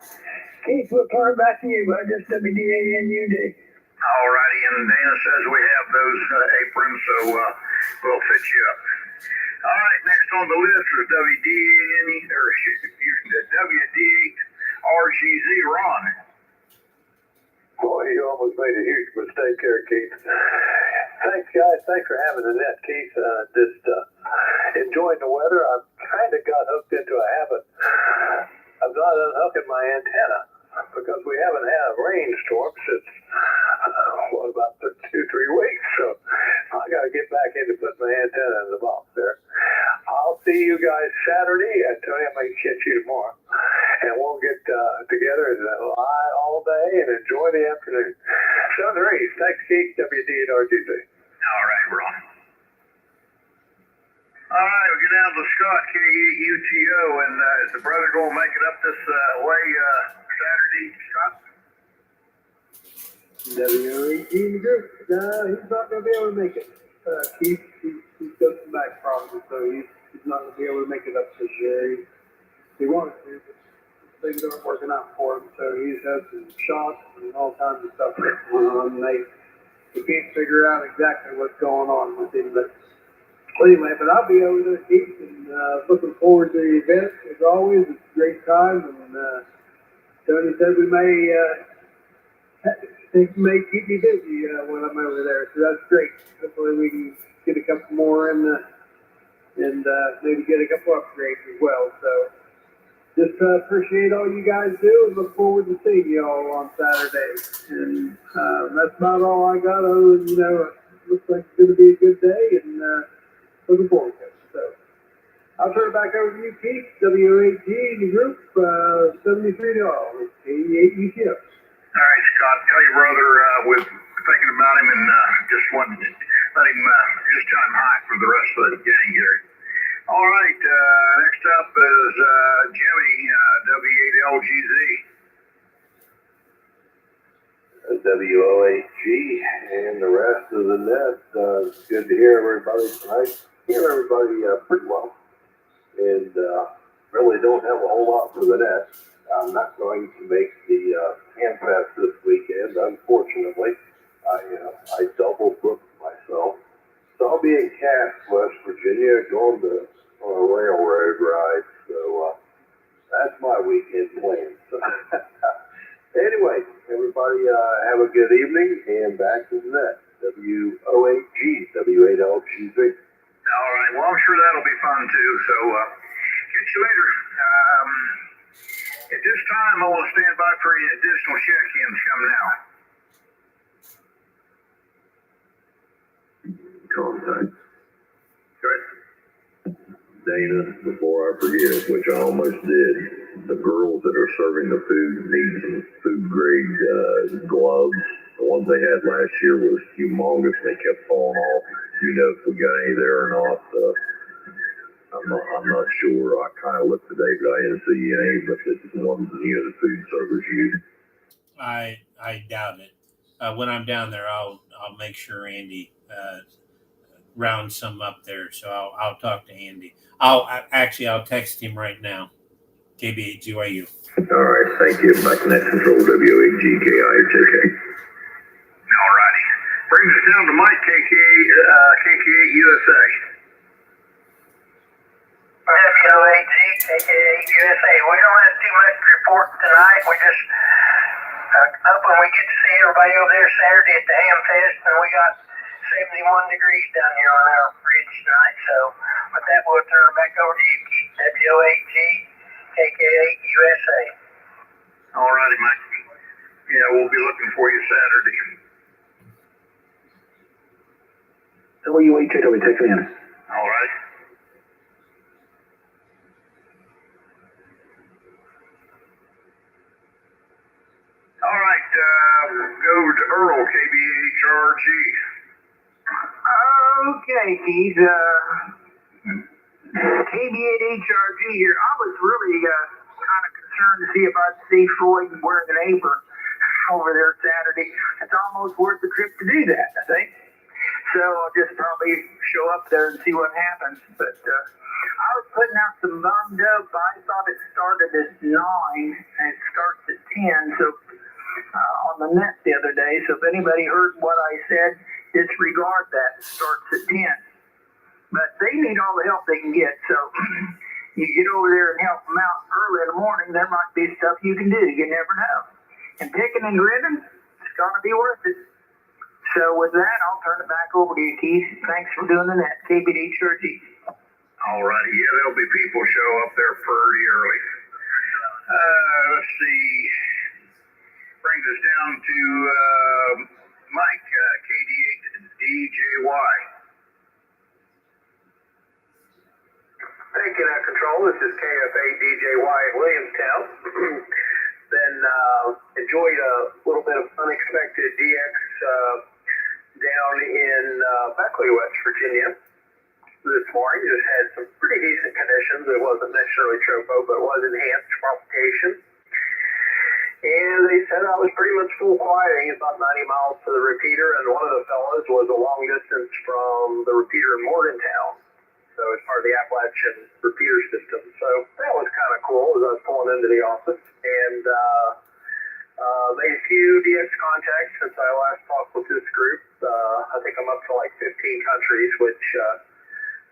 Keith, we'll turn it back to you, but just WDANUD. All righty, and Dana says we have those aprons, so we'll fit you up. All right, next on the list is WD8RGZ, Ron. Boy, you almost made a huge mistake here, Keith. Thanks, guys. Thanks for having the net, Keith. Just enjoying the weather. I've kind of got hooked into a habit of not unhooking my antenna because we haven't had a rainstorm since, about 2-3 weeks. So I got to get back into putting my antenna in the box there. I'll see you guys Saturday. Tony, I may catch you tomorrow. And we'll get together and lie all day and enjoy the afternoon. Sun rays. Thanks, Keith. WD8RGZ. All right, Ron. All right, we'll get down to Scott, K8UTO, and is the brother going to make it up this way Saturday, Scott? WAG in the group. He's not going to be able to make it. Keith, he's got some back problems, so he's not going to be able to make it up this year. He wanted to, but things aren't working out for him, so he's had some shots and all kinds of stuff going on. They can't figure out exactly what's going on with him, but anyway, but I'll be over there, Keith, and looking forward to the event as always. It's a great time, and Tony said we may keep me busy when I'm over there, so that's great. Hopefully we can get a couple more in and maybe get a couple upgrades as well. So just appreciate all you guys do and look forward to seeing you all on Saturday. And that's about all I got. Other than, it looks like it's going to be a good day, and looking forward to it. So I'll turn it back over to you, Keith. WAG in the group, 73 to K8UTO. All right, Scott, tell your brother we're thinking about him and just wanted to let him just tell him hi for the rest of the gang here. All right, next up is Jimmy, W8LGZ. WOAG and the rest of the net. It's good to hear everybody tonight. Hear everybody pretty well. And really don't have a whole lot for the net. I'm not going to make the Handfest this weekend, unfortunately. I double booked myself. So I'll be in Cass, West Virginia, going on a railroad ride. So that's my weekend plan. So anyway, everybody have a good evening, and back to the net. WOAG, W8LGZ. All right, well, I'm sure that'll be fun too. So catch you later. At this time, I want to stand by for any additional check-ins coming out. Contact Good. Dana before I forget, which I almost did. The girls that are serving the food need some food grade gloves. The ones they had last year was humongous. They kept falling off. You know if we got any there or not. I'm not sure. I kind of looked today, but I didn't see any. But it's the ones the food servers use. I doubt it. When I'm down there, I'll make sure Andy rounds some up there. So I'll talk to Andy. I'll text him right now. KBHGYU. All right, thank you. Back to net control, WAGKIJK. All righty. Brings us down to Mike, KK8USA. WOAG, aka USA. We don't have too much to report tonight. We just hoping we get to see everybody over there Saturday at the Ham Fest, and we got 71 degrees down here on our bridge tonight. So with that, we'll turn it back over to you, Keith. WOAG, KK8 USA. All righty, Mike. Yeah, we'll be looking for you Saturday. WHA, we take it in. All right. All right, go over to Earl, KBHRG. Okay, Keith. KB8HRG here. I was really kind of concerned to see if I'd see Floyd wearing an apron over there Saturday. It's almost worth the trip to do that, I think. So I'll just probably show up there and see what happens. But I was putting out some bomb dope. I thought it started at 9 and it starts at 10. So on the net the other day. So if anybody heard what I said, disregard that. It starts at 10. But they need all the help they can get. So you get over there and help them out early in the morning, there might be stuff you can do. You never know. And picking and grinning, it's going to be worth it. So with that, I'll turn it back over to you, Keith. Thanks for doing the net. KBHRG. All righty. Yeah, there'll be people show up there pretty early. Let's see. Brings us down to Mike, KD8DJY. Thank you, Control. This is KF8DJY in Williamstown. Then enjoyed a little bit of unexpected DX down in Beckley, West Virginia this morning. Just had some pretty decent conditions. It wasn't necessarily tropo, but it was enhanced propagation. And they said I was pretty much full quieting, about 90 miles to the repeater, and one of the fellas was a long distance from the repeater in Morgantown. So it's part of the Appalachian repeater system. So that was kind of cool as I was pulling into the office. And made a few DX contacts since I last talked with this group. I think I'm up to like 15 countries, which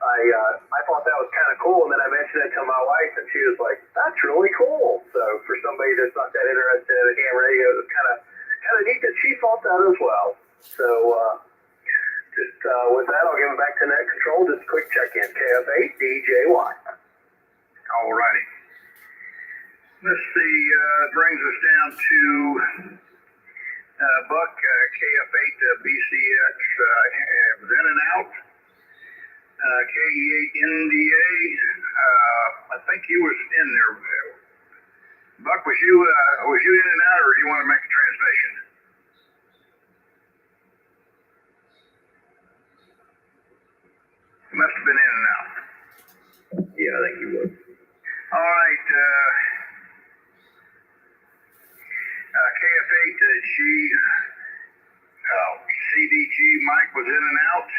I thought that was kind of cool. And then I mentioned it to my wife, and she was like, "That's really cool." So for somebody that's not that interested in ham radio, it was kind of neat that she thought that as well. So just with that, I'll give it back to Net Control. Just a quick check-in. KF8DJY. All righty. Let's see, brings us down to Buck, KF8BCX, was in and out. KE8NDA, I think he was in there. Buck, was you in and out, or do you want to make a transmission? Must have been in and out. Yeah, I think he was. All right, KF8G, CDG Mike was in and out.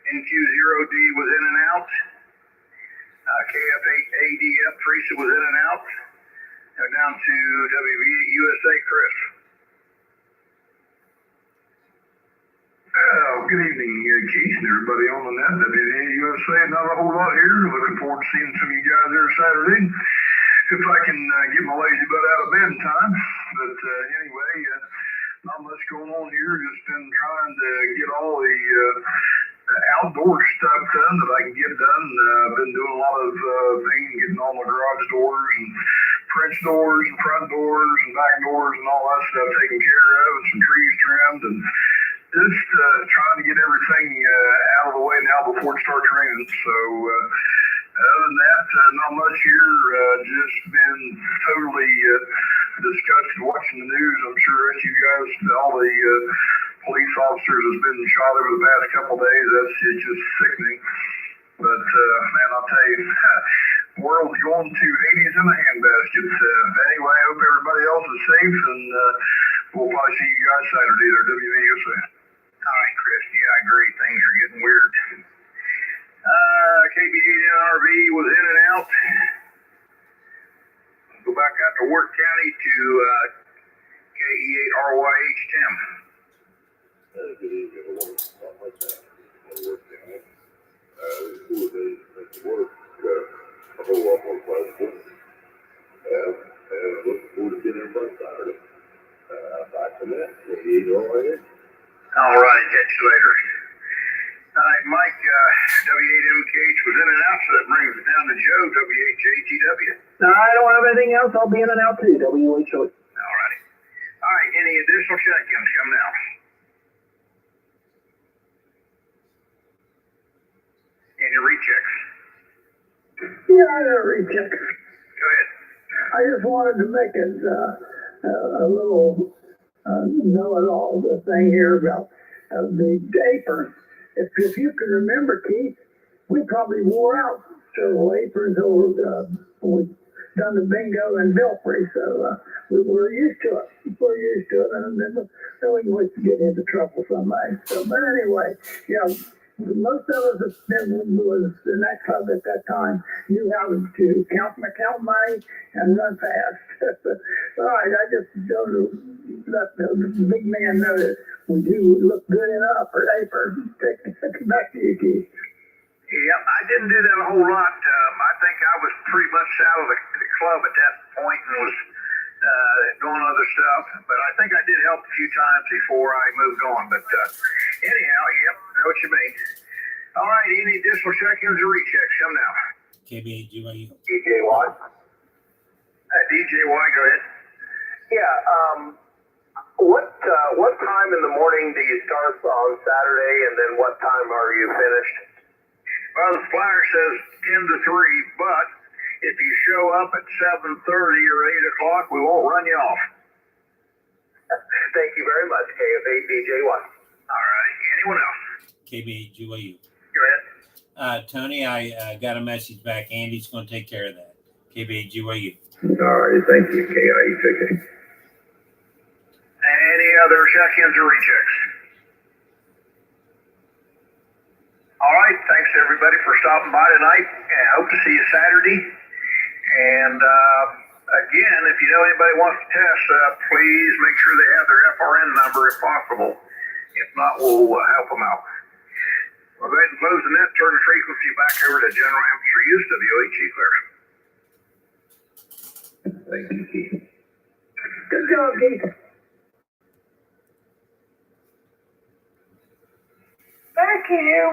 NQ0D was in and out. KF8ADF Teresa was in and out. Now down to WV USA Chris. Good evening, Keith, and everybody on the net. WVA USA, not a whole lot here. Looking forward to seeing some of you guys there Saturday. If I can get my lazy butt out of bed in time. But anyway, not much going on here. Just been trying to get all the outdoor stuff done that I can get done. Been doing a lot of painting, getting all my garage doors and French doors and front doors and back doors and all that stuff taken care of, and some trees trimmed, and just trying to get everything out of the way now before it starts raining. So other than that, not much here. Just been totally disgusted watching the news. I'm sure as you guys, all the police officers has been shot over the past couple of days. That's just sickening. But man, I'll tell you, the world's going to Hades in a handbasket. Anyway, I hope everybody else is safe, and we'll probably see you guys Saturday at WVUSA. All right, Chris. Yeah, I agree. Things are getting weird. KB8NRV was in and out. Go back out to Wirt County to KE8RYH Tim. Good evening, everyone. Not like that. Wirt County. There's 4 days to work. A whole lot more flexible. And looking forward to getting in front Saturday. you later. All right, Mike, W8MKH was in and out, so that brings it down to Joe, WHATW. No, I don't have anything else. I'll be in and out too. WHO. All righty. All right, any additional check-ins come now? Any rechecks? Yeah, I got a recheck. Go ahead. I just wanted to make a little know-it-all thing here about the apron. If you can remember, Keith, we probably wore out several aprons over we done the bingo and Belfry, so we were used to it. We're used to it, and then we always get into trouble somebody. So, but anyway, yeah. Most of us that was in that club at that time knew how to count money and run fast. All right, I just don't let the big man know that we do look good enough for apron. Take it back to you, Keith. Yep, I didn't do that a whole lot. I think I was pretty much out of the club at that point and was doing other stuff. But I think I did help a few times before I moved on. But anyhow, yep, I know what you mean. All right, any additional check-ins or rechecks? Come now. KBAGYU. DJY. DJY, go ahead. Yeah, what time in the morning do you start on Saturday, and then what time are you finished? Well, the flyer says 10 to 3, but if you show up at 7:30 or 8 o'clock, we won't run you off. Thank you very much, KF8DJY. All right. Anyone else? KBAGYU. Go ahead. Tony, I got a message back. Andy's going to take care of that. KBAGYU. All right, thank you, KIA. Any other check-ins or rechecks? All right, thanks everybody for stopping by tonight, and hope to see you Saturday. And again, if you know anybody wants to test, please make sure they have their FRN number if possible. If not, we'll help them out. We'll go ahead and close the net, turn the frequency back over to General Infantry Use, WHE clear. Thank you, Keith. Good job, Keith. Thank you.